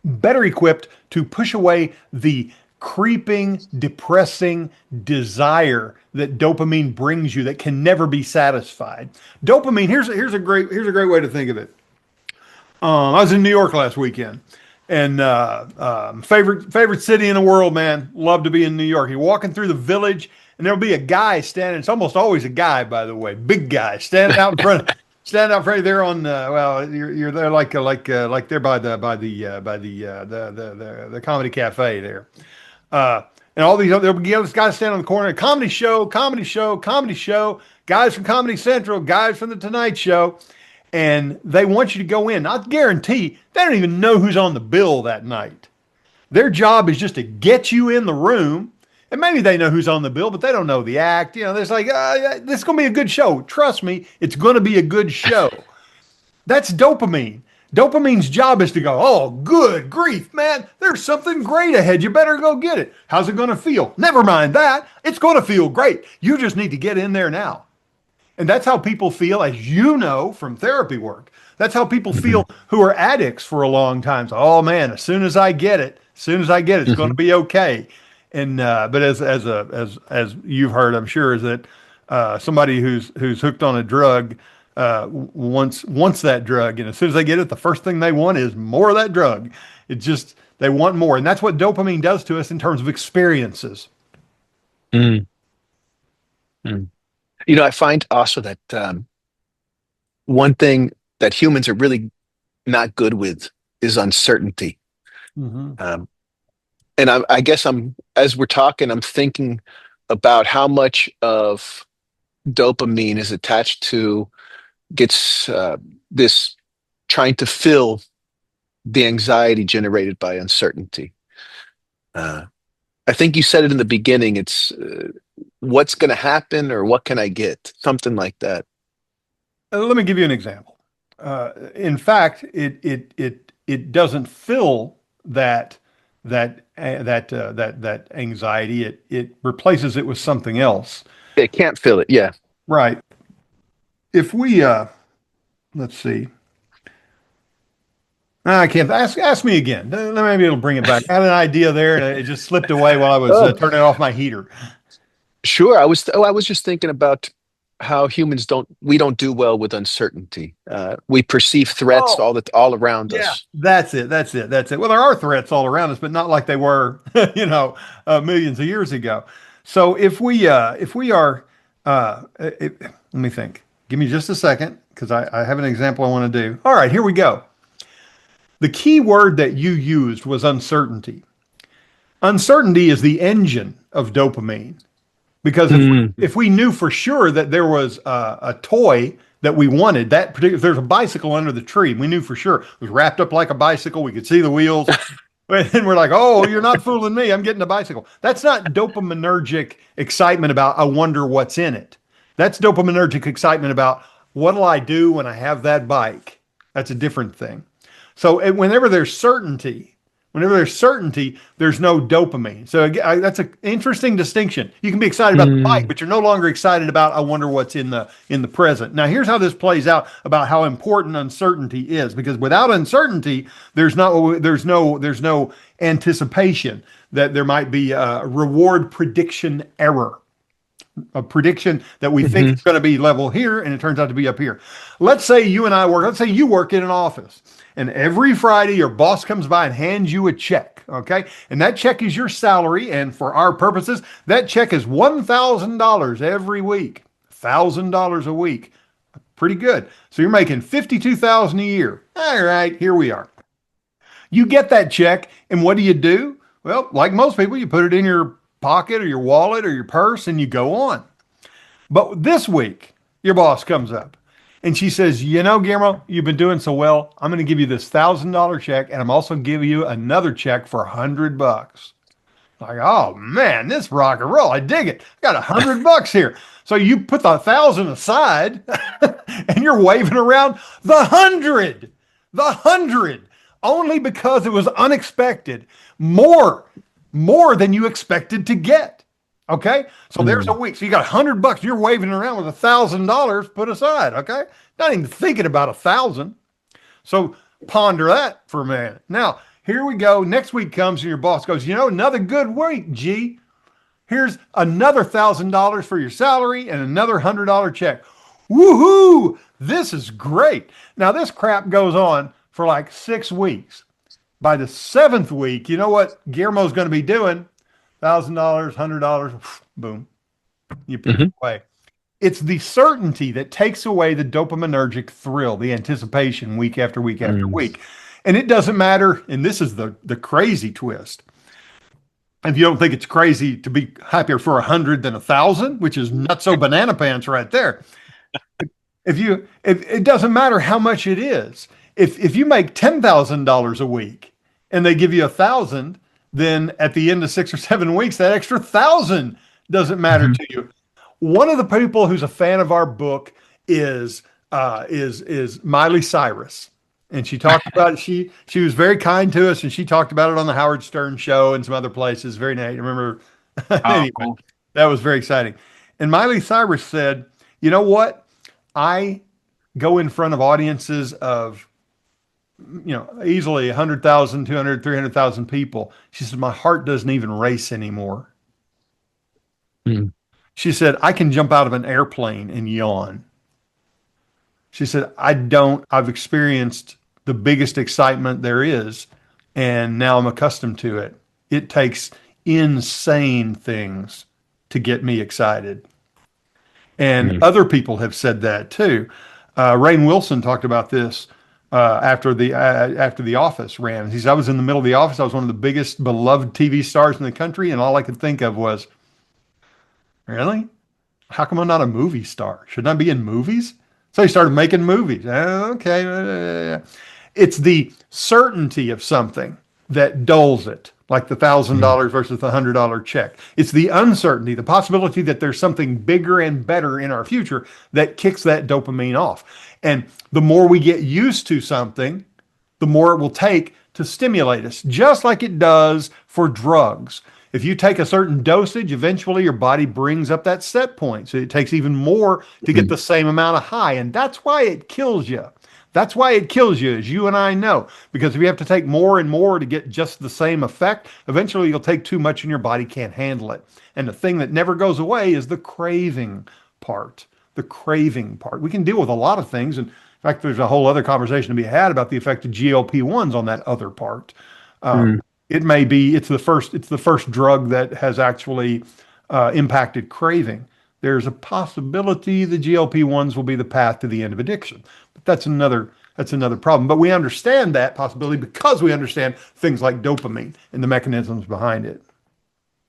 better equipped to push away the creeping, depressing desire that dopamine brings you that can never be satisfied. Dopamine, here's a great way to think of it. I was in New York last weekend, and favorite city in the world, man. Love to be in New York. You're walking through the village, and there'll be a guy standing. It's almost always a guy, by the way, big guy standing out in front. Standing out front there on well, you're there like there by the comedy cafe there. And all these there'll be other guys standing on the corner. Comedy show, comedy show, comedy show. Guys from Comedy Central, guys from the Tonight Show, and they want you to go in. I guarantee they don't even know who's on the bill that night. Their job is just to get you in the room, and maybe they know who's on the bill, but they don't know the act. You know, there's like, this is going to be a good show. Trust me, it's going to be a good show. That's dopamine. Dopamine's job is to go, oh, good grief, man. There's something great ahead. You better go get it. How's it going to feel? Never mind that. It's going to feel great. You just need to get in there now. And that's how people feel, as you know from therapy work. That's how people Hmm. feel who are addicts for a long time. So, oh man, as soon as I get it, it's going Hmm. to be okay. And but as you've heard, I'm sure, is that somebody who's hooked on a drug wants that drug, and as soon as they get it, the first thing they want is more of that drug. It just they want more, and that's what dopamine does to us in terms of experiences. Mm. Mm. I find also that one thing that humans are really not good with is uncertainty. Hmm. Um, and I guess as we're talking, I'm thinking about how much of dopamine is attached to gets this trying to fill the anxiety generated by uncertainty. Uh, I think you said it in the beginning. It's what's going to happen or what can I get? Something like that. Let me give you an example. In fact, it doesn't fill that anxiety. It replaces it with something else. It can't fill it. Yeah. Right. If we let's see. I can't ask me again. Maybe it'll bring it back. I had an idea there, and it just slipped away while I was Oh, turning off my heater. sure. I was just thinking about how we don't do well with uncertainty. We perceive threats Oh, all around yeah, us. that's it. Well, there are threats all around us, but not like they were, millions of years ago. So if we are, let me think. Give me just a second because I have an example I want to do. All right, here we go. The key word that you used was uncertainty. Uncertainty is the engine of dopamine because Mm. if we knew for sure that there was a toy that we wanted. That particular, there's a bicycle under the tree. We knew for sure it was wrapped up like a bicycle. We could see the wheels. And we're like, oh, you're not fooling me. I'm getting a bicycle. That's not dopaminergic excitement about, I wonder what's in it. That's dopaminergic excitement about, what'll I do when I have that bike? That's a different thing. So whenever there's certainty, there's no dopamine. So that's an interesting distinction. You can be excited about the bike, Mm. but you're no longer excited about, I wonder what's in the present. Now, here's how this plays out about how important uncertainty is, because without uncertainty, there's no anticipation that there might be a reward prediction error, a prediction that we think Mhm. is going to be level here and it turns out to be up here. Let's say let's say you work in an office, and every Friday your boss comes by and hands you a check, okay? And that check is your salary, and for our purposes, that check is $1,000 every week. $1,000 a week. Pretty good. So you're making $52,000 a year. All right, here we are. You get that check, and what do? Well, like most people, you put it in your pocket or your wallet or your purse and you go on. But this week, your boss comes up and she says, Guillermo, you've been doing so well. I'm going to give you this $1,000 check, and I'm also giving you another check for $100. Like, oh man, this rock and roll, I dig it. I got $100 here. So you put the 1,000 aside and you're waving around the hundred, only because it was unexpected, more than you expected to get. Okay, so there's a Mm. week. So you got $100. You're waving around with $1,000 put aside. Okay, not even thinking about 1,000. So ponder that for a minute. Now here we go. Next week comes and your boss goes, another good week, G. Here's another $1,000 for your salary and another $100 check. Woohoo! This is great. Now this crap goes on for like 6 weeks. By the seventh week, you know what Guillermo's going to be doing? $1,000, $100, boom, you put it Mhm. away. It's the certainty that takes away the dopaminergic thrill, the anticipation week after week after Mm. week. And it doesn't matter, and this is the crazy twist. If you don't think it's crazy to be happier for 100 than 1,000, which is nutso banana pants right there. If it doesn't matter how much it is. If you make $10,000 a week and they give you 1,000, then at the end of 6 or 7 weeks, that extra 1,000 doesn't matter Mhm. to you. One of the people who's a fan of our book is Miley Cyrus, and she talked about she was very kind to us, and she talked about it on the Howard Stern show and some other places. Very nice. I remember Oh, anyway, cool. that was very exciting. And Miley Cyrus said, "You know what? I go in front of audiences of easily 100,000, 200, 300,000 people." She said, "My heart doesn't even race anymore." Mm. She said, "I can jump out of an airplane and yawn." She said, I've experienced the biggest excitement there is, and now I'm accustomed to it. It takes insane things to get me excited. And Mm. other people have said that too. Rainn Wilson talked about this after the Office ran. He said, "I was in the middle of the Office. I was one of the biggest beloved TV stars in the country, and all I could think of was, really? How come I'm not a movie star? Shouldn't I be in movies?" So he started making movies. Okay. It's the certainty of something that dulls it, like the Mm. $1,000 versus the $100 check. It's the uncertainty, the possibility that there's something bigger and better in our future that kicks that dopamine off. And the more we get used to something, the more it will take to stimulate us, just like it does for drugs. If you take a certain dosage, eventually your body brings up that set point. So it takes even more to get Mm. the same amount of high. And that's why it kills you. That's why it kills you, as you and I know. Because if you have to take more and more to get just the same effect, eventually you'll take too much and your body can't handle it. And the thing that never goes away is the craving part. The craving part. We can deal with a lot of things. And in fact, there's a whole other conversation to be had about the effect of GLP-1s on that other part. Um, Mm. it may be it's the first drug that has actually impacted craving. There's a possibility the GLP-1s will be the path to the end of addiction, but that's another problem. But we understand that possibility because we understand things like dopamine and the mechanisms behind it.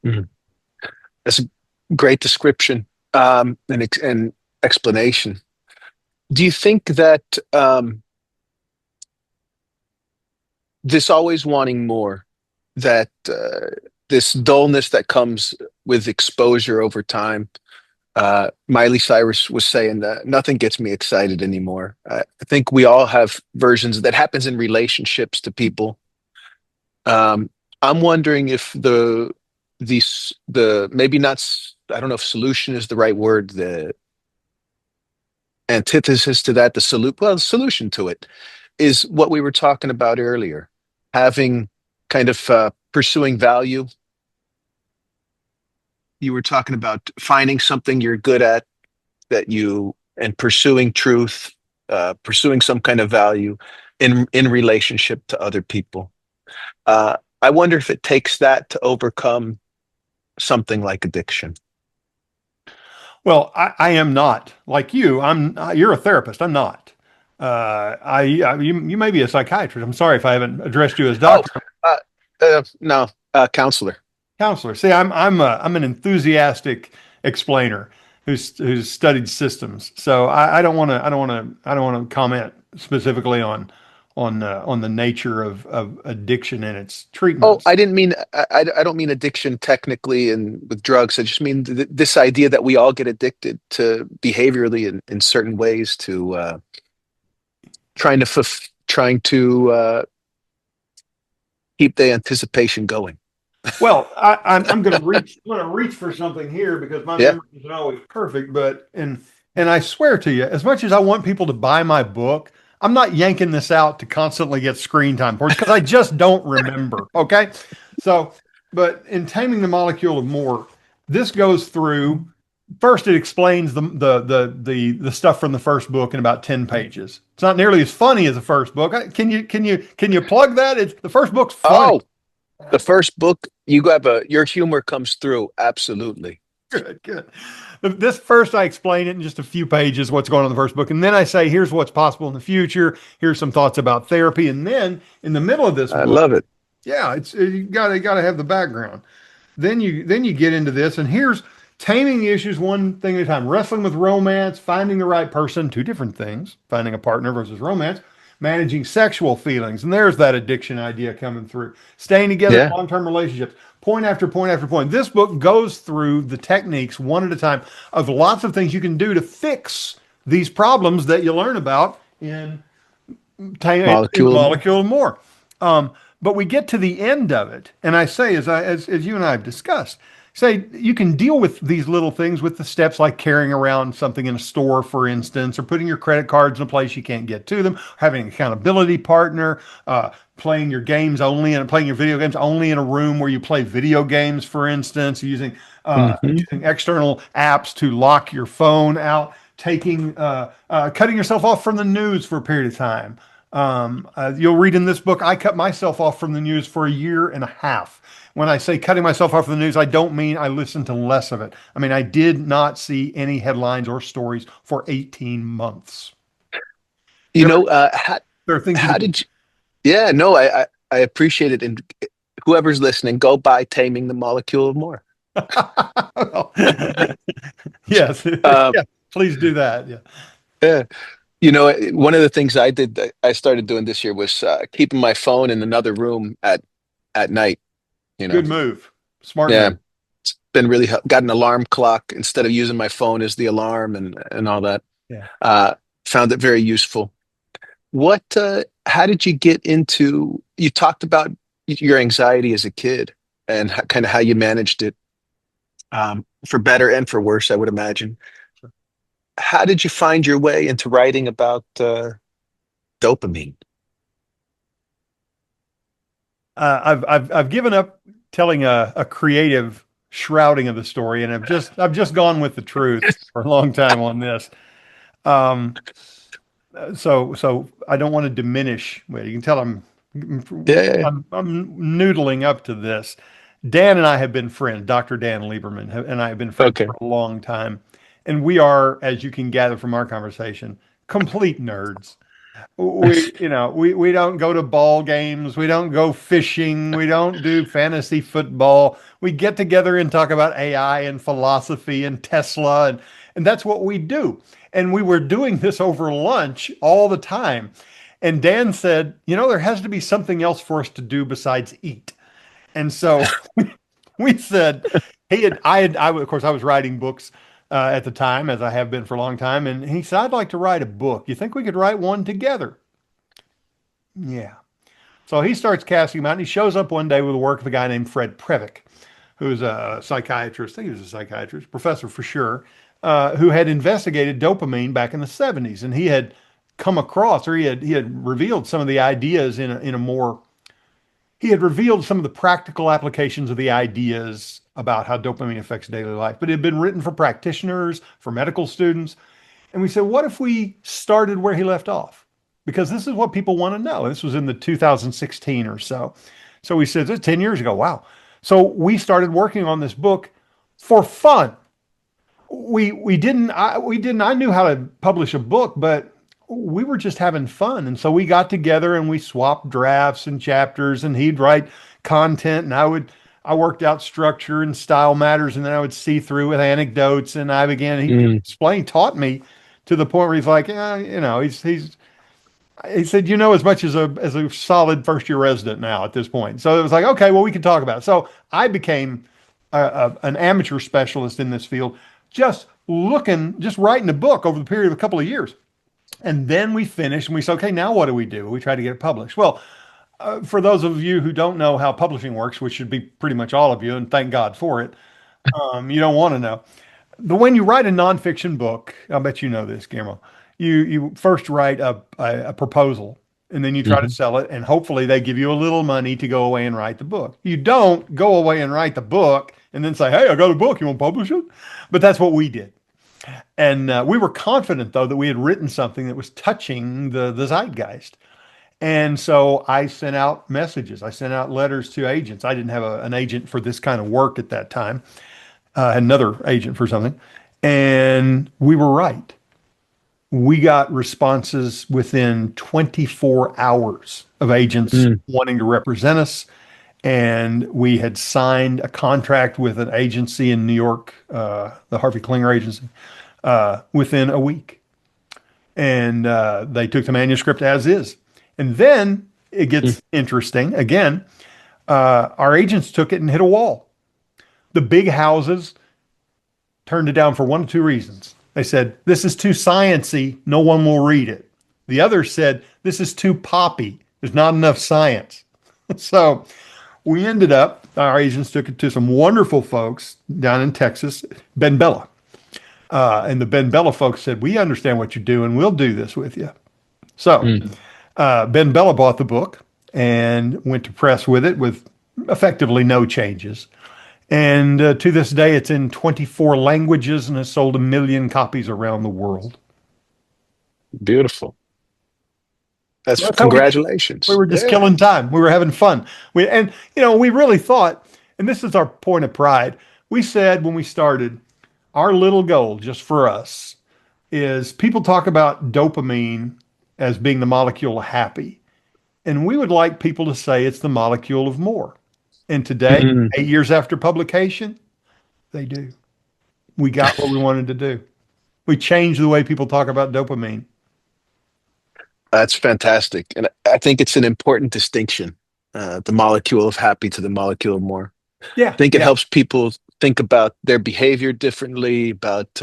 Mm. That's a great description and explanation. Do you think that this always wanting more, that this dullness that comes with exposure over time, Miley Cyrus was saying that nothing gets me excited anymore. I think we all have versions that happens in relationships to people. Um, I'm wondering if the maybe not I don't know if solution is the right word. The antithesis to that, the solution to it is what we were talking about earlier, having kind of pursuing value. You were talking about finding something you're good at that you and pursuing truth, pursuing some kind of value in relationship to other people. I wonder if it takes that to overcome something like addiction. Well, I am not like you. You're a therapist. I'm not. You may be a psychiatrist. I'm sorry if I haven't addressed you as Oh, doctor, uh, no, counselor. counselor. See, I'm an enthusiastic explainer who's studied systems. So I don't want to comment specifically on the nature of addiction and its Oh, treatments. I didn't mean I don't mean addiction technically and with drugs. I just mean this idea that we all get addicted to behaviorally in certain ways to trying to keep the anticipation going. Well, I'm going to reach. I'm going to reach for something here because my Yeah. memory isn't always perfect. But and I swear to you, as much as I want people to buy my book, I'm not yanking this out to constantly get screen time points because I just don't remember. Okay, so but in Taming the Molecule of More, this goes through. First, it explains the stuff from the first book in about 10 pages. It's not nearly as funny as the first book. Can you plug that? It's the first book's funny. Oh, the first book, you have your humor comes through. Absolutely. Good, good. This first, I explain it in just a few pages, what's going on in the first book. And then I say, here's what's possible in the future. Here's some thoughts about therapy. And then in the middle of this I book, love it. yeah, it's you gotta have the background. Then you get into this, and here's taming the issues one thing at a time, wrestling with romance, finding the right person, two different things, finding a partner versus romance, managing sexual feelings. And there's that addiction idea coming through. Staying together in Yeah. long-term relationships, point after point after point. This book goes through the techniques one at a time of lots of things you can do to fix these problems that you learn about in the Molecule of more. molecule more. But we get to the end of it, and I say, as you and I have discussed, say you can deal with these little things with the steps like carrying around something in a store, for instance, or putting your credit cards in a place you can't get to them, having an accountability partner, playing your video games only in a room where you play video games, for instance, Hmm. using external apps to lock your phone out, cutting yourself off from the news for a period of time. You'll read in this book, I cut myself off from the news for a year and a half. When I say cutting myself off from the news, I don't mean I listened to less of it. I mean, I did not see any headlines or stories for 18 months. You There, know, there are things you how can do. did you? Yeah, no, I appreciate it. And whoever's listening, go buy Taming the Molecule of More. Well, yes, Uh, yeah, please do that. Yeah, yeah. One of the things I did that I started doing this year was keeping my phone in another room at night. You know, good move, smart yeah, move. it's been really got an alarm clock instead of using my phone as the alarm and all that. Yeah. Uh, Found it very useful. How did you get into? You talked about your anxiety as a kid and kind of how you managed it, for better and for worse, I would imagine. How did you find your way into writing about dopamine? I've given up telling a creative shrouding of the story, and I've just gone with the truth for a long time on this. Um, so I don't want to diminish. Well, you can tell Yeah, yeah, yeah. I'm noodling up to this. Dan and I have been friends. Dr. Dan Lieberman and I have been friends Okay. for a long time, and we are, as you can gather from our conversation, complete nerds. We don't go to ball games. We don't go fishing. We don't do fantasy football. We get together and talk about AI and philosophy and Tesla, and that's what we do. And we were doing this over lunch all the time. And Dan said, there has to be something else for us to do besides eat. And so we said, of course, I was writing books at the time, as I have been for a long time. And he said, I'd like to write a book. You think we could write one together? Yeah. So he starts casting them out, and he shows up one day with the work of a guy named Fred Previck, who's a psychiatrist. I think he was a psychiatrist, professor for sure, who had investigated dopamine back in the 70s. And he had come across, or he had revealed some of the ideas in a more he had revealed some of the practical applications of the ideas about how dopamine affects daily life, but it had been written for practitioners, for medical students. And we said, what if we started where he left off? Because this is what people want to know. This was in the 2016 or so. So we said, this is 10 years ago. Wow. So we started working on this book for fun. I knew how to publish a book, but we were just having fun. And so we got together and we swapped drafts and chapters, and he'd write content and I worked out structure and style matters, and then I would see through with anecdotes, and he taught me to the point where he's like, yeah, he said, as much as a solid first year resident now at this point. So it was like, okay, well, we can talk about it. So I became an amateur specialist in this field, just writing a book over the period of a couple of years. And then we finished and we said, okay, now what do? We try to get it published. Well, for those of you who don't know how publishing works, which should be pretty much all of you, and thank God for it, you don't want to know. When you write a nonfiction book, I bet you know this, Guillermo, you first write a proposal, and then you try to sell it, and hopefully they give you a little money to go away and write the book. You don't go away and write the book and then say, hey, I got a book, you want to publish it? But that's what we did. And we were confident, though, that we had written something that was touching the zeitgeist. And so I sent out messages. I sent out letters to agents. I didn't have an agent for this kind of work at that time. I had another agent for something. And we were right. We got responses within 24 hours of agents wanting to represent us. And we had signed a contract with an agency in New York, the Harvey Klinger agency, within a week. And they took the manuscript as is. And then it gets interesting. Again, our agents took it and hit a wall. The big houses turned it down for one of two reasons. They said, this is too sciencey, no one will read it. The others said, this is too poppy, there's not enough science. So we ended up, our agents took it to some wonderful folks down in Texas, Ben Bella. And the Ben Bella folks said, we understand what you're doing, we'll do this with you. So Ben Bella bought the book and went to press with it with effectively no changes. And to this day, it's in 24 languages and has sold 1 million copies around the world. Beautiful. That's how congratulations. we were just killing time. We were having fun. We really thought, and this is our point of pride. We said when we started, our little goal just for us is people talk about dopamine as being the molecule of happy. And we would like people to say it's the molecule of more. And today, 8 years after publication, they do. We got what we wanted to do. We changed the way people talk about dopamine. That's fantastic. And I think it's an important distinction, the molecule of happy to the molecule of more. Yeah. I think it helps people think about their behavior differently, about,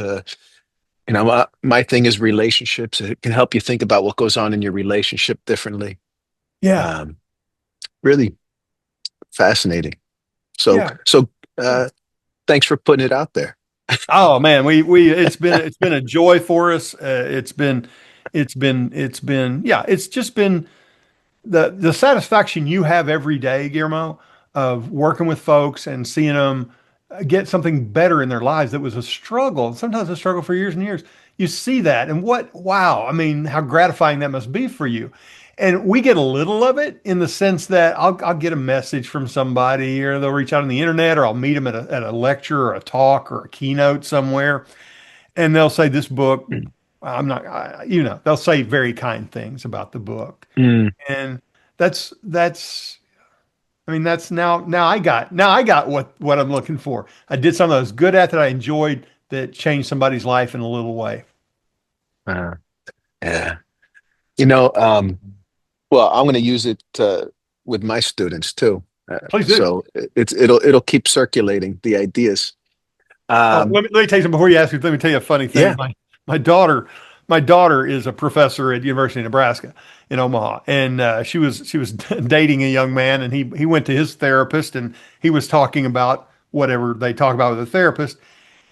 my thing is relationships. It can help you think about what goes on in your relationship differently. Yeah. Really fascinating. So thanks for putting it out there. Oh man, it's been a joy for us. It's just been the satisfaction you have every day, Guillermo, of working with folks and seeing them get something better in their lives that was a struggle, sometimes a struggle for years and years. You see that, and wow, I mean, how gratifying that must be for you. And we get a little of it in the sense that I'll get a message from somebody, or they'll reach out on the internet, or I'll meet them at a lecture or a talk or a keynote somewhere. And they'll say, this book I'm not, they'll say very kind things about the book. Mm, And that's, I mean, that's now I got what I'm looking for. I did something I was good at that I enjoyed that changed somebody's life in a little way. uh, yeah. You know, well, I'm going to use it with my students too. Please do. So it'll keep circulating the ideas. Oh, Um, let me tell you something before you ask me. Let me tell you a funny thing. yeah. My daughter, my daughter is a professor at University of Nebraska in Omaha, and she was dating a young man, and he went to his therapist, and he was talking about whatever they talk about with a therapist,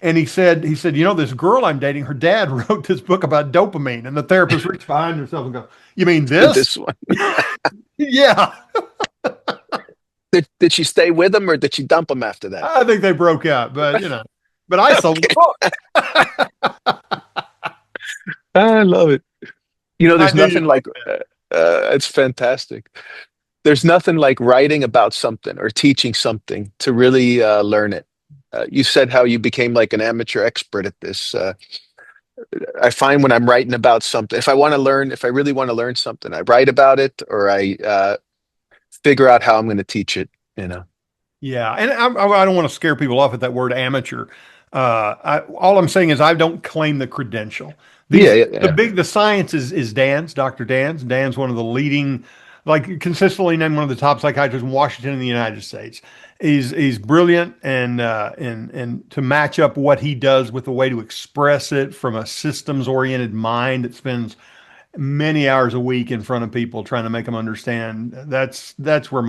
and he said, this girl I'm dating, her dad wrote this book about dopamine, and the therapist reached behind herself and go, "You mean this?" This one. Yeah, Did she stay with him or did she dump him after that? I think they broke up, but but I sold the Okay. book. I love it. You know, I there's knew you'd nothing like like it's fantastic. There's nothing like writing about something or teaching something to really learn it. You said how you became like an amateur expert at this. I find when I'm writing about something, if I really want to learn something, I write about it or I figure out how I'm going to teach it, you know. Yeah, and I don't want to scare people off with that word amateur. All I'm saying is I don't claim the credential. Yeah, These yeah, the yeah. big the science is Dan's, Dr. Dan's. Dan's one of the leading, like consistently named one of the top psychiatrists in Washington in the United States. He's brilliant and to match up what he does with the way to express it from a systems oriented mind that spends many hours a week in front of people trying to make them understand. That's where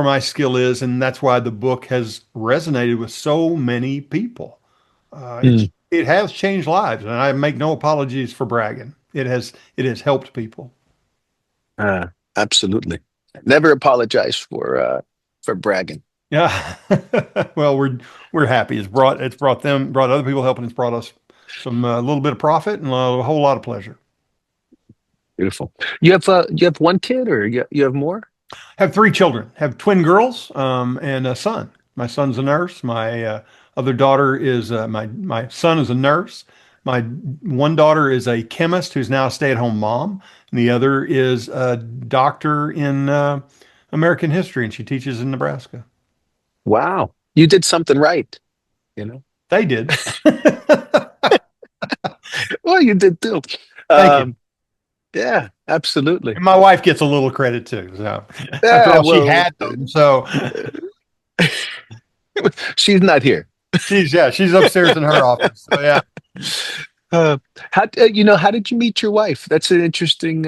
my skill is, and that's why the book has resonated with so many people. It's Mm, it has changed lives, and I make no apologies for bragging. It has helped people. uh, absolutely. Never apologize for bragging. Yeah. Well, we're happy. It's brought other people help, and it's brought us some a little bit of profit and a whole lot of pleasure. Beautiful. You have one kid or you have more? Have three children. Have twin girls, and a son. My son's a nurse. My other daughter is my son is a nurse. My one daughter is a chemist who's now a stay-at-home mom, and the other is a doctor in American history, and she teaches in Nebraska. Wow. You did something right, you know. They did. Well, you did too. Thank you. Um, yeah, absolutely. And my wife gets a little credit too. So after Yeah, all, she well, had them. So she's not here. she's upstairs in her office. So yeah. Uh, how did you meet your wife? That's an interesting.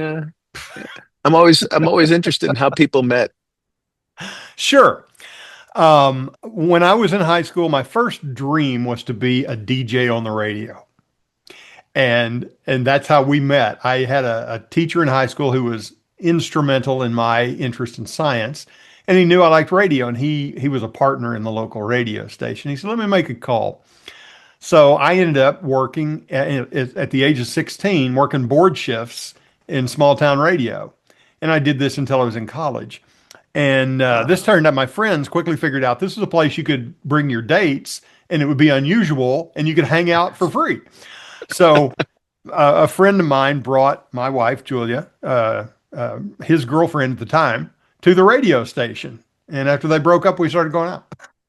I'm always interested in how people met. Sure. When I was in high school, my first dream was to be a DJ on the radio. And that's how we met. I had a teacher in high school who was instrumental in my interest in science, and he knew I liked radio, and he was a partner in the local radio station. He said, "Let me make a call." So I ended up working at the age of 16, working board shifts in small town radio, and I did this until I was in college. And this Wow. turned out my friends quickly figured out this was a place you could bring your dates, and it would be unusual, and you could hang out for free. So a friend of mine brought my wife, Julia, his girlfriend at the time, to the radio station. And after they broke up, we started going out.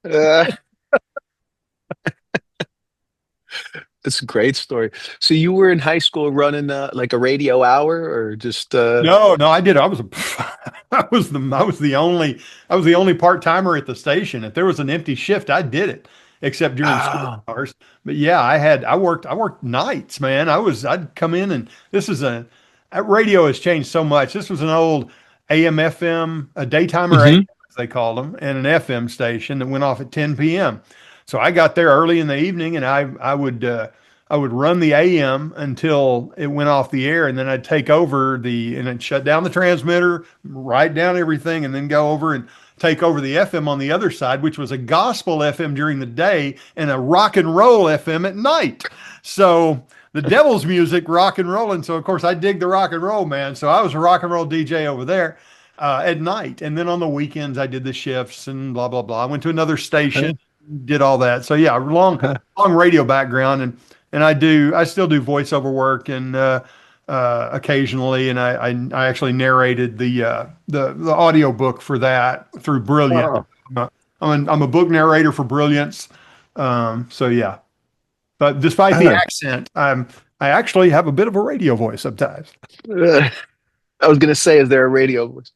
Uh, it's a great story. So you were in high school running like a radio hour or just No, no, I did. I was the only part timer at the station. If there was an empty shift, I did it, except during school oh. hours. But yeah, I worked nights, man. I'd come in and that radio has changed so much. This was an old AM FM, a daytime or AM Hmm. as they called them, and an FM station that went off at 10 p.m. So I got there early in the evening, and I would run the AM until it went off the air, and then I'd take over and then shut down the transmitter, write down everything, and then go over and take over the FM on the other side, which was a gospel FM during the day and a rock and roll FM at night. So the devil's music, rock and roll. And so, of course, I dig the rock and roll, man. So I was a rock and roll DJ over there at night. And then on the weekends, I did the shifts and blah, blah, blah. I went to another station, did all that. So, yeah, long, long radio background. and I still do voiceover work and occasionally, and I actually narrated the audio book for that through Brilliant. Oh, I'm a book narrator for Brilliance. So yeah, but despite the uh, accent, I actually have a bit of a radio voice sometimes. I was gonna say, is there a radio voice?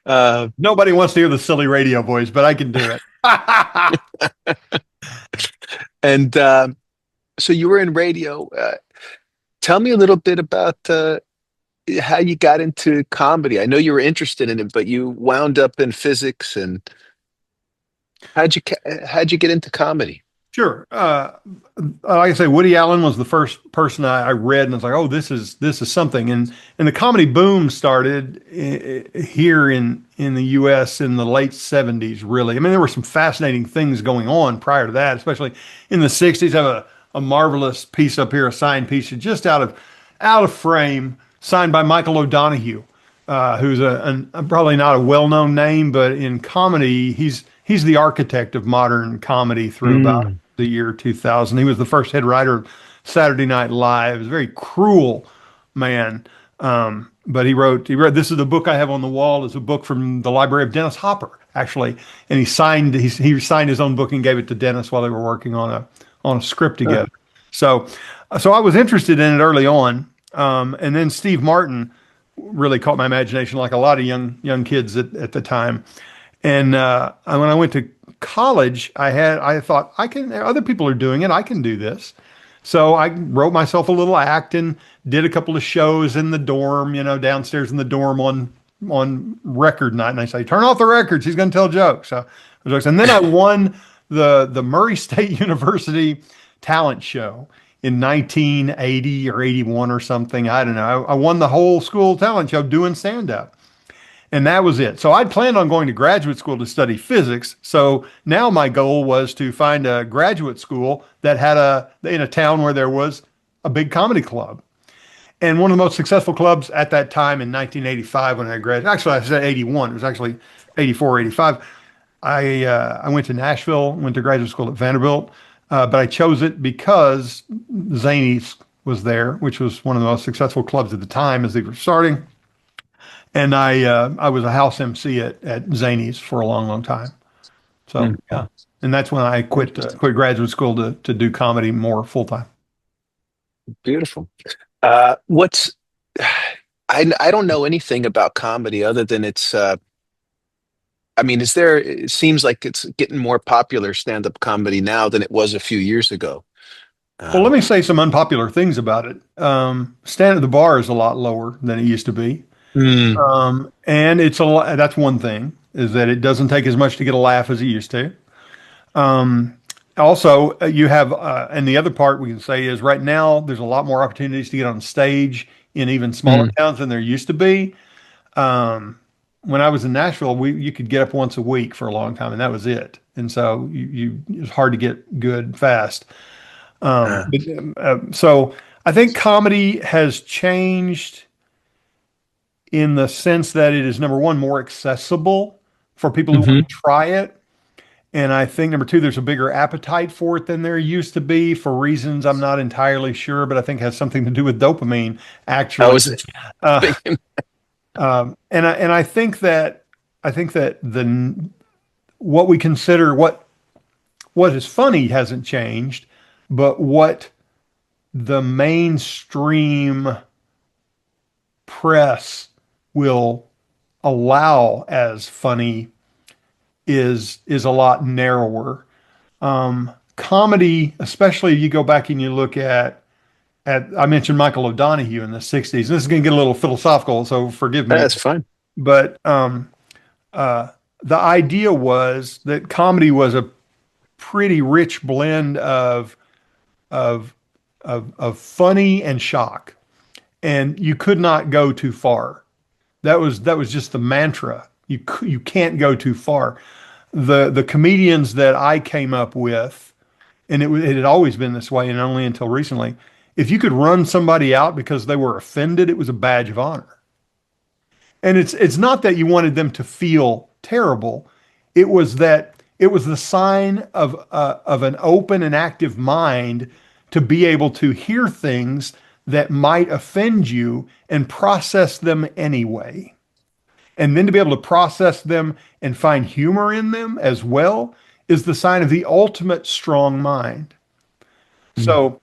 Uh, Nobody wants to hear the silly radio voice, but I can do it. and so you were in radio. Tell me a little bit about how you got into comedy. I know you were interested in it, but you wound up in physics. And how'd you get into comedy? Sure. Like I say, Woody Allen was the first person I read, and I was like, "Oh, this is something." And the comedy boom started here in the U.S. in the late '70s. Really, I mean, there were some fascinating things going on prior to that, especially in the '60s. I have a marvelous piece up here, a signed piece, just out of frame, signed by Michael O'Donoghue, who's probably not a well-known name, but in comedy, he's the architect of modern comedy through about Mm. the year 2000. He was the first head writer of Saturday Night Live. He was a very cruel man. But he wrote, this is the book I have on the wall. It's a book from the library of Dennis Hopper, actually. And he signed his own book and gave it to Dennis while they were working on a script Huh. together. So I was interested in it early on. And then Steve Martin really caught my imagination, like a lot of young kids at the time. And when I went to college, I thought other people are doing it. I can do this. So I wrote myself a little act and did a couple of shows in the dorm, downstairs in the dorm on record night. And I say, turn off the records. He's going to tell jokes. And then I won the Murray State University talent show in 1980 or 81 or something. I don't know. I won the whole school talent show doing stand up. And that was it. So I'd planned on going to graduate school to study physics. So now my goal was to find a graduate school that had in a town where there was a big comedy club. And one of the most successful clubs at that time in 1985 when I graduated, actually I said 81, it was actually 84, 85. I went to Nashville, went to graduate school at Vanderbilt, but I chose it because Zanies was there, which was one of the most successful clubs at the time as they were starting. And I was a house MC at Zanies for a long, long time. So Mm. yeah, and that's when I quit graduate school to do comedy more full time. Beautiful. What's I don't know anything about comedy other than it's I mean, it seems like it's getting more popular stand-up comedy now than it was a few years ago. Well, let Um, me say some unpopular things about it. Stand at the bar is a lot lower than it used to be, mm, and it's a lot. That's one thing is that it doesn't take as much to get a laugh as it used to. Um, Also, you have, and the other part we can say is right now there's a lot more opportunities to get on stage in even smaller mm, towns than there used to be. Um, when I was in Nashville, you could get up once a week for a long time, and that was it. And so it was hard to get good fast. uh, So I think comedy has changed in the sense that it is number one more accessible for people who want mhm. to try it. And I think number two, there's a bigger appetite for it than there used to be for reasons I'm not entirely sure, but I think has something to do with dopamine, I actually. was Uh, thinking, and I think that the what we consider what is funny hasn't changed, but what the mainstream press will allow as funny is a lot narrower. Comedy, especially if you go back and you look at I mentioned Michael O'Donoghue in the '60s. This is going to get a little philosophical, so forgive me. that's fine. But uh, the idea was that comedy was a pretty rich blend of of funny and shock, and you could not go too far. That was just the mantra. You can't go too far. The comedians that I came up with, and it had always been this way, and only until recently, if you could run somebody out because they were offended, it was a badge of honor. And it's not that you wanted them to feel terrible. It was that it was the sign of an open and active mind to be able to hear things that might offend you and process them anyway. And then to be able to process them and find humor in them as well is the sign of the ultimate strong mind. Mm. So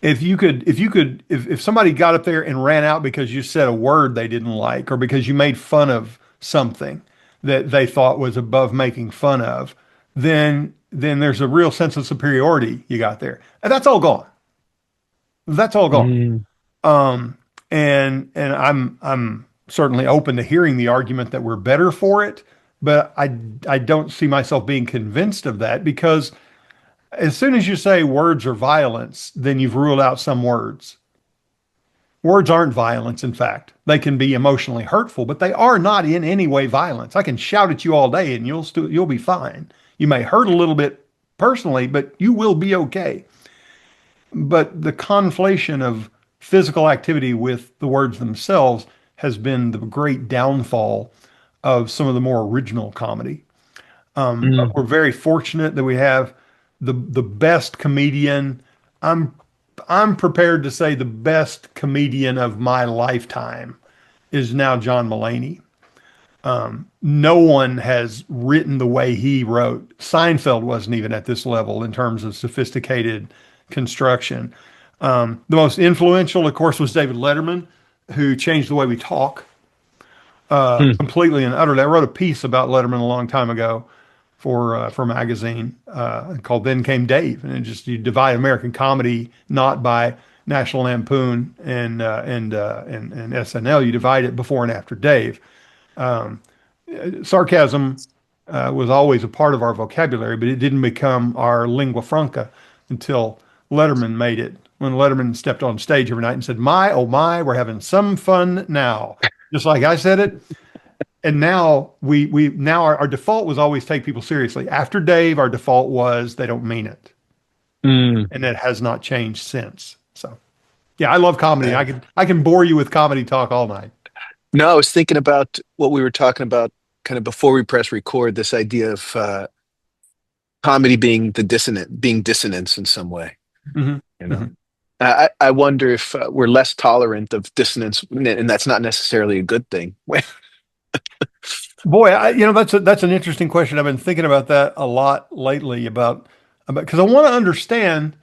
if somebody got up there and ran out because you said a word they didn't like, or because you made fun of something that they thought was above making fun of, then there's a real sense of superiority you got there. And that's all gone. That's all gone. Mm. Um, and I'm certainly open to hearing the argument that we're better for it, but I don't see myself being convinced of that, because as soon as you say words are violence, then you've ruled out some words. Words aren't violence, in fact. They can be emotionally hurtful, but they are not in any way violence. I can shout at you all day and you'll be fine. You may hurt a little bit personally, but you will be okay. But the conflation of physical activity with the words themselves has been the great downfall of some of the more original comedy. But Mm. we're very fortunate that we have the best comedian. I'm I'm prepared to say the best comedian of my lifetime is now John Mulaney. No one has written the way he wrote. Seinfeld wasn't even at this level in terms of sophisticated construction. The most influential, of course, was David Letterman, who changed the way we talk Mm. completely and utterly. I wrote a piece about Letterman a long time ago for a magazine called "Then Came Dave," and it just you divide American comedy not by National Lampoon and SNL. You divide it before and after Dave. Sarcasm was always a part of our vocabulary, but it didn't become our lingua franca until Letterman made it. When Letterman stepped on stage every night and said, "My, oh my, we're having some fun now," just like I said it. And now we now our default was always take people seriously. After Dave, our default was they don't mean it, Mm. and it has not changed since. So yeah, I love comedy. Uh, I can bore you with comedy talk all night. no, I was thinking about what we were talking about kind of before we press record, this idea of comedy being being dissonance in some way, Hmm. you know. Hmm. I wonder if we're less tolerant of dissonance, and that's not necessarily a good thing. Boy, that's an interesting question. I've been thinking about that a lot lately about because I want to understand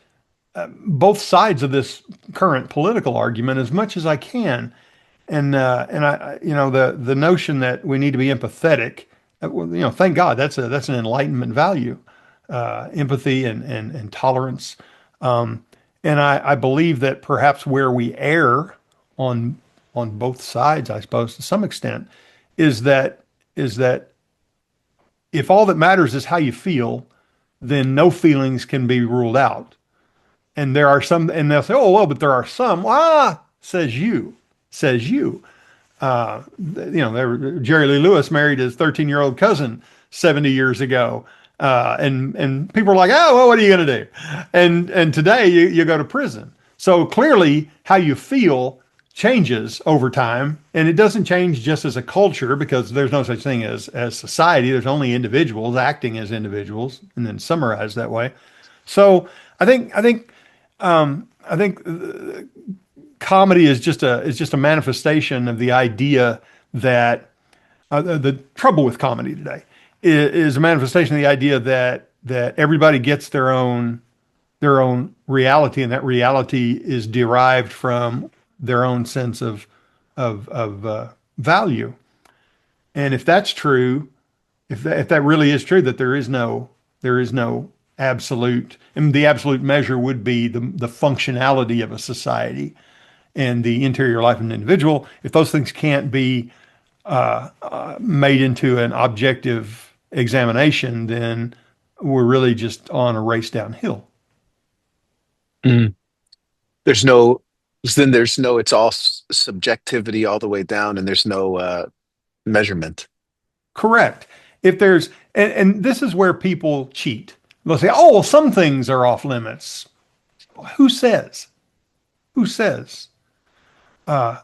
both sides of this current political argument as much as I can. And the notion that we need to be empathetic, well, thank God that's an enlightenment value, empathy and tolerance. Um, and I believe that perhaps where we err on on both sides, I suppose, to some extent, is that if all that matters is how you feel, then no feelings can be ruled out. And there are some, and they'll say, "Oh well, but there are some." Says you. Jerry Lee Lewis married his 13-year-old cousin 70 years ago. And people are like, "Oh, well, what are you going to do?" And today you go to prison. So clearly how you feel changes over time, and it doesn't change just as a culture, because there's no such thing as society. There's only individuals acting as individuals and then summarized that way. So I think comedy is just a manifestation of the idea that the trouble with comedy today is a manifestation of the idea that everybody gets their own reality, and that reality is derived from their own sense of value. And if that's true, if that really is true, that there is no absolute, and the absolute measure would be the functionality of a society and the interior life of an individual. If those things can't be made into an objective examination, then we're really just on a race downhill. Mm. There's no, then there's no, it's all subjectivity all the way down, and there's no measurement. Correct. If there's, and this is where people cheat. They'll say, "Oh, well, some things are off limits." Who says? Who says? Uh,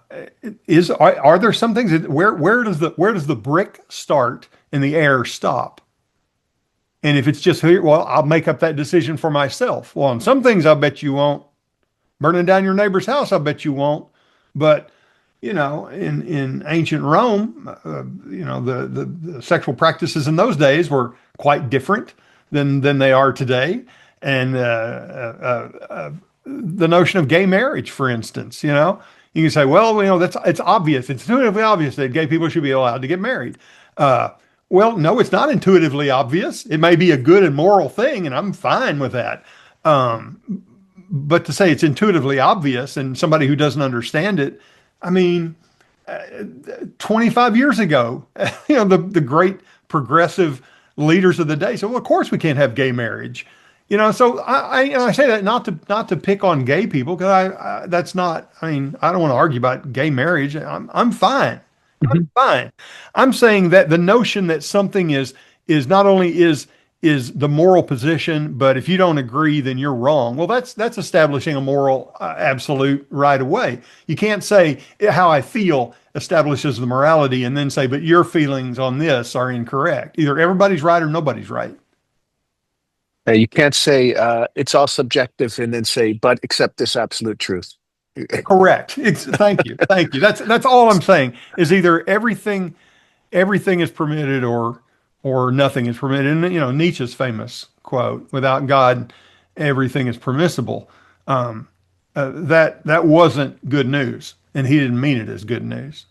are there some things where does the brick start and the air stop? And if it's just here, well, I'll make up that decision for myself. Well, on some things, I bet you won't. Burning down your neighbor's house, I bet you won't. But in ancient Rome, the sexual practices in those days were quite different than they are today. And the notion of gay marriage, for instance, you can say, well, that's it's obvious, it's intuitively obvious that gay people should be allowed to get married. Uh, well, no, it's not intuitively obvious. It may be a good and moral thing, and I'm fine with that. Um, but to say it's intuitively obvious and somebody who doesn't understand it, I mean, 25 years ago, the great progressive leaders of the day said, well, of course we can't have gay marriage. So I say that not to pick on gay people because that's not, I mean, I don't want to argue about gay marriage. I'm fine. I'm Mhm. fine. I'm saying that the notion that something is not only is the moral position, but if you don't agree, then you're wrong. Well, that's establishing a moral absolute right away. You can't say how I feel establishes the morality and then say, but your feelings on this are incorrect. Either everybody's right or nobody's right. You can't say it's all subjective and then say, but accept this absolute truth. Correct. Thank you. Thank you. That's all I'm saying is either everything is permitted or nothing is permitted. And Nietzsche's famous quote, "Without God, everything is permissible." That wasn't good news, and he didn't mean it as good news.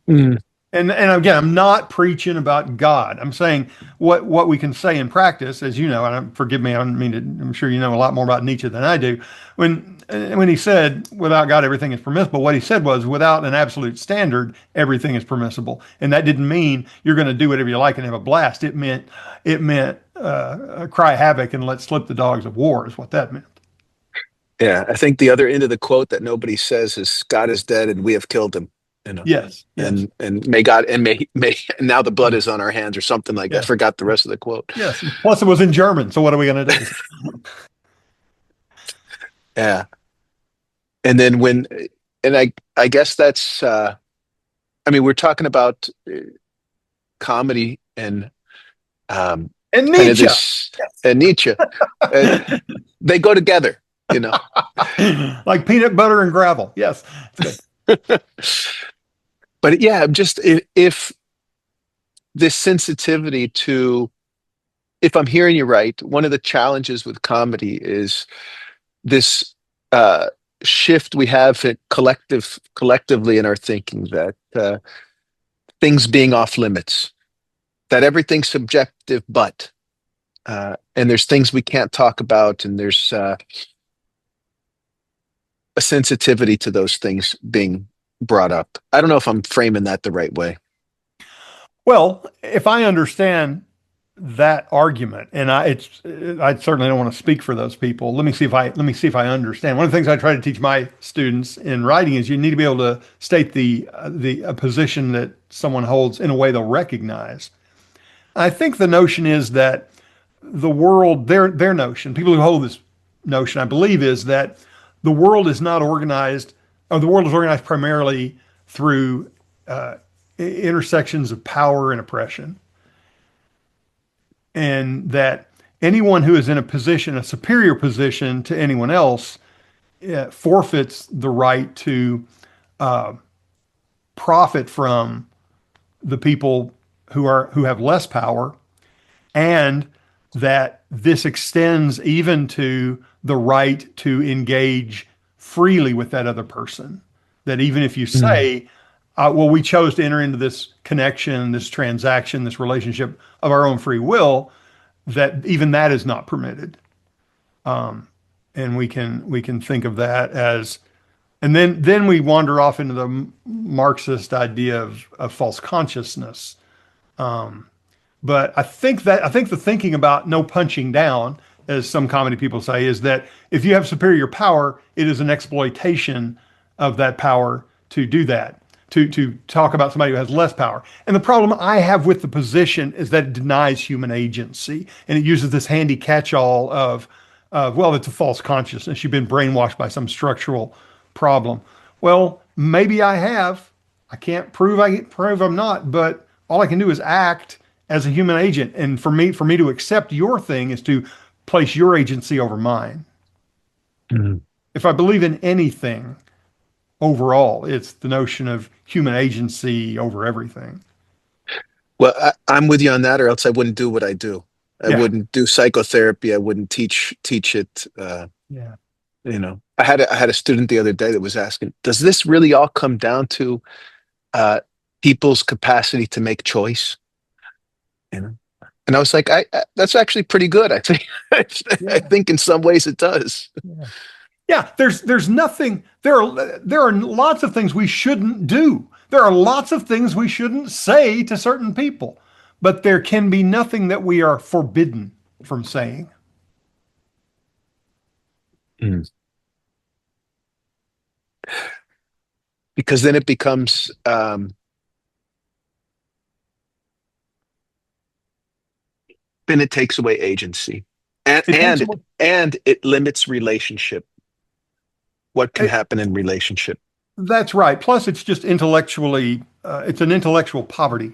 Mm. And again, I'm not preaching about God. I'm saying what we can say in practice, as you know, and forgive me, I don't mean to, I'm sure you know a lot more about Nietzsche than I do. When he said, without God, everything is permissible, what he said was, without an absolute standard, everything is permissible. And that didn't mean you're going to do whatever you like and have a blast. It meant cry havoc and let slip the dogs of war is what that meant. Yeah, I think the other end of the quote that nobody says is God is dead and we have killed him. Yes, yes, And may God and may now the blood is on our hands or something like that. I yes, forgot the rest of the quote. yes. Plus, it was in German. So what are we going to do? Yeah. And then and I guess that's I mean we're talking about comedy and um And kind of Nietzsche. this and Nietzsche. Uh, they go together, you know. Like peanut butter and gravel. Yes. But yeah, just if this sensitivity to, if I'm hearing you right, one of the challenges with comedy is this uh, shift we have at collectively in our thinking that things being off limits, that everything's subjective, but and there's things we can't talk about, and there's a sensitivity to those things being brought up. I don't know if I'm framing that the right way. Well, if I understand that argument, and I certainly don't want to speak for those people. Let me see if I understand. One of the things I try to teach my students in writing is you need to be able to state the a position that someone holds in a way they'll recognize. I think the notion is that the world, their notion, people who hold this notion, I believe, is that the world is not organized, or the world is organized primarily through intersections of power and oppression, and that anyone who is in a position, a superior position to anyone else, forfeits the right to uh, profit from the people who have less power, and that this extends even to the right to engage freely with that other person. That even if you Mm. say, well, we chose to enter into this connection, this transaction, this relationship of our own free will, that even that is not permitted. Um, and we can think of that as, and then we wander off into the Marxist idea of false consciousness. Um, but I think the thinking about no punching down, as some comedy people say, is that if you have superior power, it is an exploitation of that power to do that, to talk about somebody who has less power. And the problem I have with the position is that it denies human agency, and it uses this handy catch-all of well, it's a false consciousness. You've been brainwashed by some structural problem. Well, maybe I have. I can't prove I'm not, but all I can do is act as a human agent. And for me to accept your thing is to place your agency over mine. Mhm. If I believe in anything overall, it's the notion of human agency over everything. Well, I'm with you on that, or else I wouldn't do what I do. I Yeah. wouldn't do psychotherapy. I wouldn't teach it. Yeah. I had a student the other day that was asking, "Does this really all come down to uh, people's capacity to make choice?" You know, and I was like, "That's actually pretty good. I think I Yeah. think in some ways it does." Yeah. Yeah, there's nothing there are lots of things we shouldn't do. There are lots of things we shouldn't say to certain people, but there can be nothing that we are forbidden from saying. Mm. Because then it becomes, then it takes away agency, and It takes and away. and it limits relationship. What can it- happen in relationship? that's right. Plus, it's just intellectually, it's an intellectual poverty.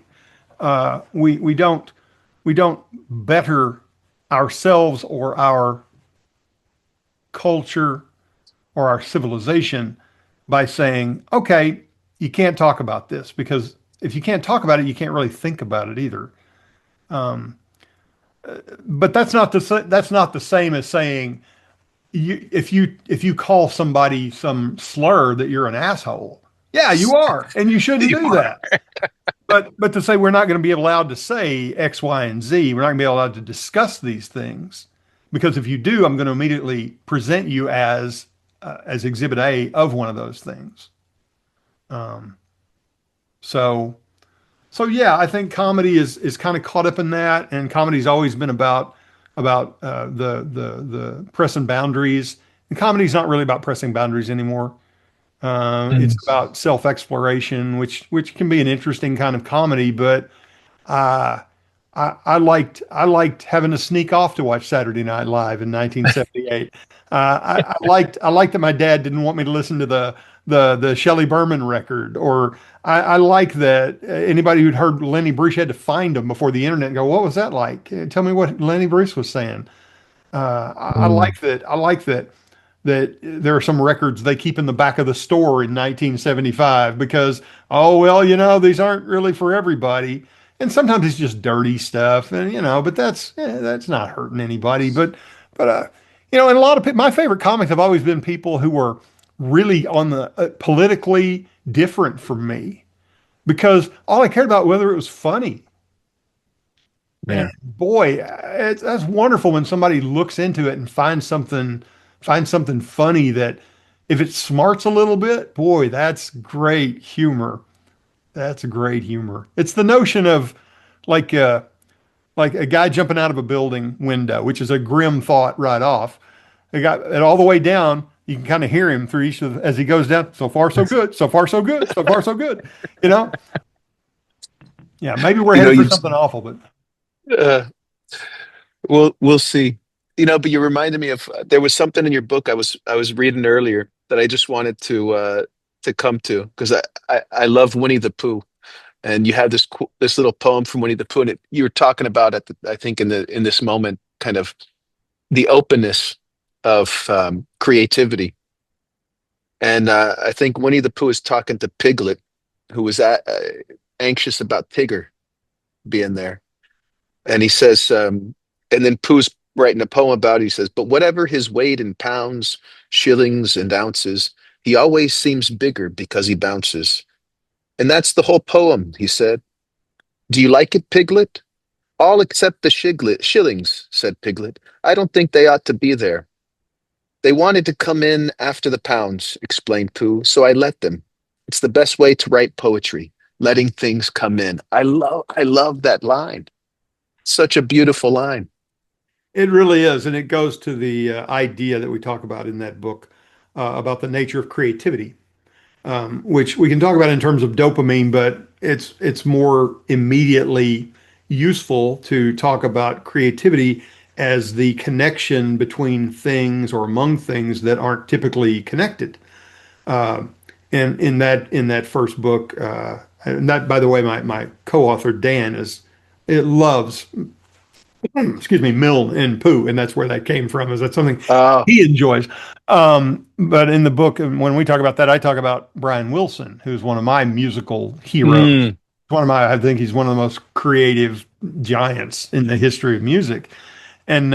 We don't better ourselves or our culture or our civilization by saying, okay, you can't talk about this because if you can't talk about it, you can't really think about it either. Um, but that's not the same as saying if you call somebody some slur that you're an asshole. Yeah, you are, and you shouldn't You do are. that. But to say we're not going to be allowed to say X, Y, and Z, we're not going to be allowed to discuss these things because if you do, I'm going to immediately present you as Exhibit A of one of those things. Um, so so yeah, I think comedy is kind of caught up in that, and comedy's always been about the pressing boundaries. And comedy's not really about pressing boundaries anymore. It's Mm. about self exploration, which can be an interesting kind of comedy, but uh, I liked having to sneak off to watch Saturday Night Live in 1978. I liked that my dad didn't want me to listen to the Shelley Berman record, or I like that anybody who'd heard Lenny Bruce had to find him before the internet and go, what was that like? Tell me what Lenny Bruce was saying. I Mm. like that. I like that there are some records they keep in the back of the store in 1975 because, oh, well, these aren't really for everybody. And sometimes it's just dirty stuff. And, but that's not hurting anybody. But and a lot of people, my favorite comics have always been people who were really on the politically different from me because all I cared about whether it was funny. And Yeah. boy, that's wonderful when somebody looks into it and finds something funny that if it smarts a little bit, boy, that's great humor. That's great humor. It's the notion of like like a guy jumping out of a building window, which is a grim thought right off. The guy and all the way down, you can kind of hear him through as he goes down. So far, so good. So far, so good. So far, so good. You know? Yeah, maybe we're You know, headed for you've something awful, but uh, we'll see. But you reminded me of there was something in your book I was reading earlier that I just wanted to come to because I love Winnie the Pooh, and you have this little poem from Winnie the Pooh, and you were talking about I think in this moment kind of the openness of creativity, and I think Winnie the Pooh is talking to Piglet, who was anxious about Tigger being there, and he says, and then Pooh's writing a poem about it. He says, but whatever his weight in pounds, shillings, and ounces, he always seems bigger because he bounces. And that's the whole poem, he said. Do you like it, Piglet? All except the shillings, said Piglet. I don't think they ought to be there. They wanted to come in after the pounds, explained Pooh, so I let them. It's the best way to write poetry, letting things come in. I love that line. Such a beautiful line. it really is, and it goes to the idea that we talk about in that book about the nature of creativity, which we can talk about in terms of dopamine, but it's more immediately useful to talk about creativity as the connection between things or among things that aren't typically connected. Uh, and in that first book, and that by the way, my co-author Dan it loves, excuse me, Milne and Pooh, and that's where that came from. Is that something Oh, he enjoys? But in the book, and when we talk about that, I talk about Brian Wilson, who's one of my musical heroes. mm, I think he's one of the most creative giants in the history of music, and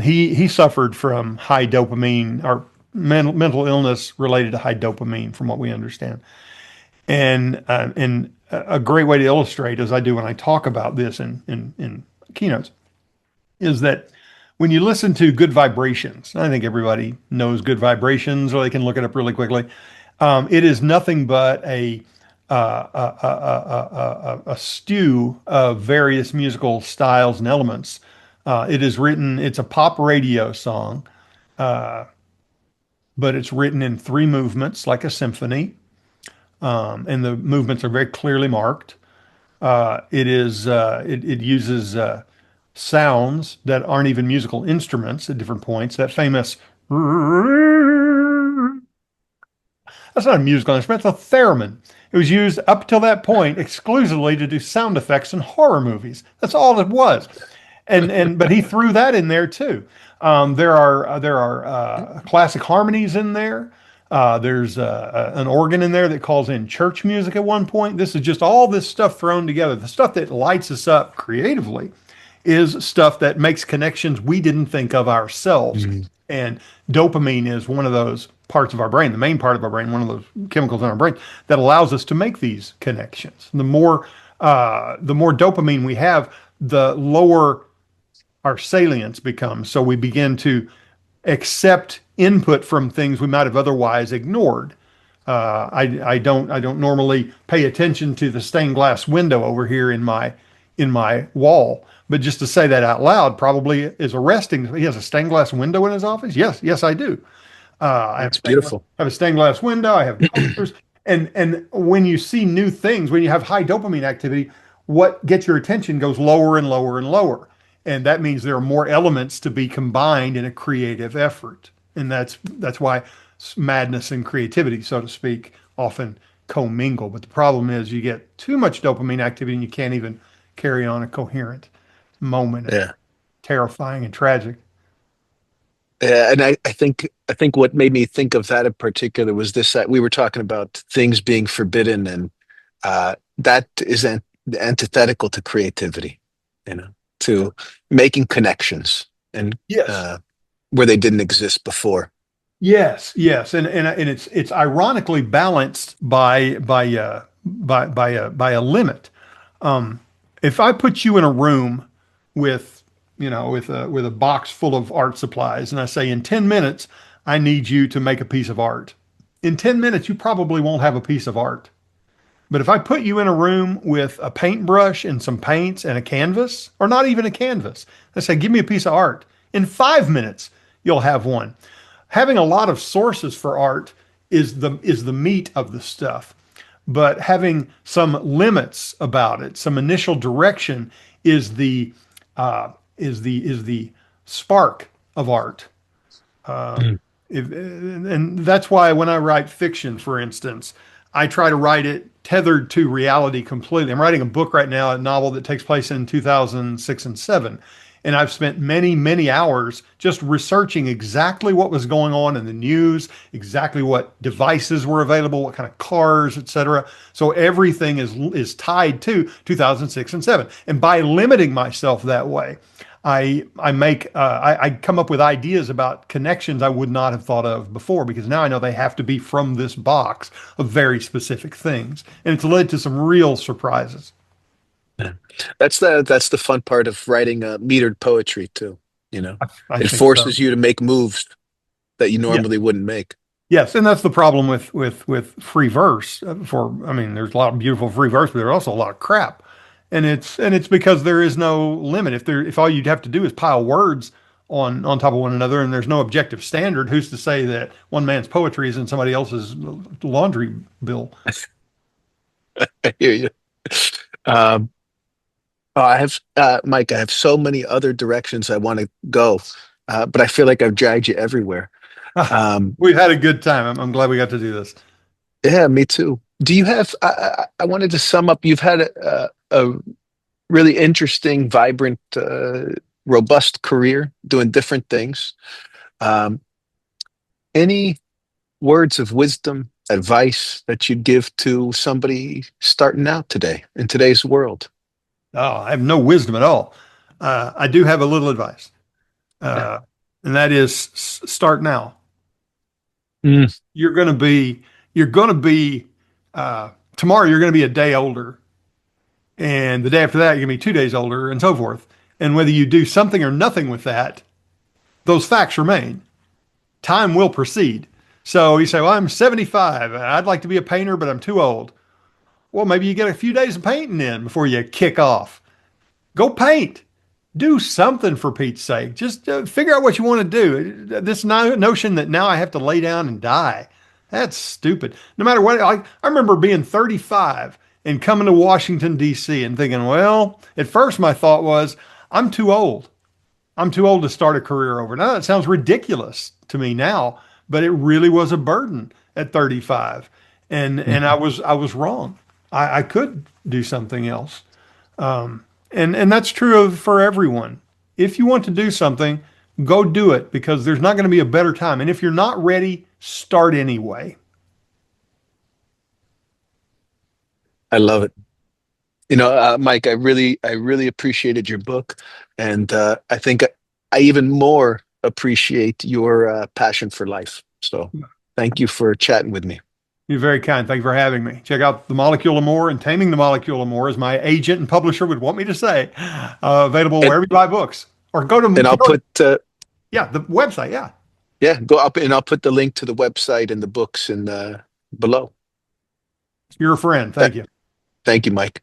he suffered from high dopamine or mental illness related to high dopamine, from what we understand. And a great way to illustrate, as I do when I talk about this in keynotes, is that when you listen to good vibrations, I think everybody knows good vibrations, or they can look it up really quickly. It is nothing but a stew of various musical styles and elements. It's a pop radio song, but it's written in three movements like a symphony, and the movements are very clearly marked. It uses sounds that aren't even musical instruments at different points. That famous that's not a musical instrument, it's a theremin. It was used up till that point exclusively to do sound effects in horror movies. That's all it was. And but he threw that in there too. There are classic harmonies in there. There's an organ in there that calls in church music at one point. This is just all this stuff thrown together. The stuff that lights us up creatively is stuff that makes connections we didn't think of ourselves. mm, And dopamine is one of those parts of our brain, the main part of our brain, one of those chemicals in our brain that allows us to make these connections. The more dopamine we have, the lower our salience becomes. So we begin to accept input from things we might have otherwise ignored. I don't normally pay attention to the stained glass window over here in my wall, but just to say that out loud probably is arresting. He has a stained glass window in his office. Yes, I do. that's beautiful. I have a stained glass window. I have posters. And when you see new things, when you have high dopamine activity, what gets your attention goes lower and lower and lower. And that means there are more elements to be combined in a creative effort. And that's why madness and creativity, so to speak, often commingle. But the problem is you get too much dopamine activity and you can't even carry on a coherent moment. It's Yeah. terrifying and tragic. Yeah, and I think what made me think of that in particular was this, that we were talking about things being forbidden, and that is antithetical to creativity, you know, to making connections and Yes. uh, where they didn't exist before. Yes, and it's ironically balanced by a limit. If I put you in a room with with a box full of art supplies, and I say in 10 minutes I need you to make a piece of art, in 10 minutes you probably won't have a piece of art. But if I put you in a room with a paintbrush and some paints and a canvas, or not even a canvas, I say, give me a piece of art. In 5 minutes, you'll have one. Having a lot of sources for art is the meat of the stuff, but having some limits about it, some initial direction, is the spark of art. Mm. And that's why when I write fiction, for instance, I try to write it tethered to reality completely. I'm writing a book right now, a novel that takes place in 2006 and 7. And I've spent many, many hours just researching exactly what was going on in the news, exactly what devices were available, what kind of cars, etc. So everything is tied to 2006 and 7. And by limiting myself that way, I come up with ideas about connections I would not have thought of before, because now I know they have to be from this box of very specific things, and it's led to some real surprises. Yeah. That's the fun part of writing metered poetry too. You know, I it think so. forces you to make moves that you Yeah. normally wouldn't make. Yes, and that's the problem with free verse. I mean, there's a lot of beautiful free verse, but there's also a lot of crap, and it's because there is no limit. If all you'd have to do is pile words on top of one another, and there's no objective standard, who's to say that one man's poetry is in somebody else's laundry bill? I hear you. Um, I have Mike. I have so many other directions I want to go, but I feel like I've dragged you everywhere. Um, We've had a good time. I'm glad we got to do this. yeah, me too. Do you have? I wanted to sum up. You've had a really interesting, vibrant, robust career doing different things. Um, any words of wisdom, advice that you'd give to somebody starting out today in today's world? Oh, I have no wisdom at all. I do have a little advice, Yeah. uh, and that is start now. Mm, You're going to be, you're going to be, tomorrow, you're going to be a day older. And the day after that, you're going to be 2 days older and so forth. And whether you do something or nothing with that, those facts remain. Time will proceed. So you say, well, I'm 75. I'd like to be a painter, but I'm too old. Well, maybe you get a few days of painting in before you kick off. Go paint. Do something for Pete's sake. Just figure out what you want to do. This notion that now I have to lay down and die, that's stupid. No matter what, I remember being 35 and coming to Washington, D.C. and thinking, well, at first my thought was, I'm too old. I'm too old to start a career over. Now that sounds ridiculous to me now, but it really was a burden at 35. And mhm. I was wrong. I could do something else. And that's true for everyone. If you want to do something, go do it because there's not going to be a better time. And if you're not ready, start anyway. I love it. Mike, I really appreciated your book, and I think I even more appreciate your passion for life. So, thank you for chatting with me. You're very kind. Thank you for having me. Check out The Molecule of More and Taming the Molecule of More, as my agent and publisher would want me to say. Available And wherever you buy books. Or and I'll put yeah, the website. Yeah. yeah, go up and I'll put the link to the website and the books in below. You're a friend. Th- Thank you. Thank you, Mike.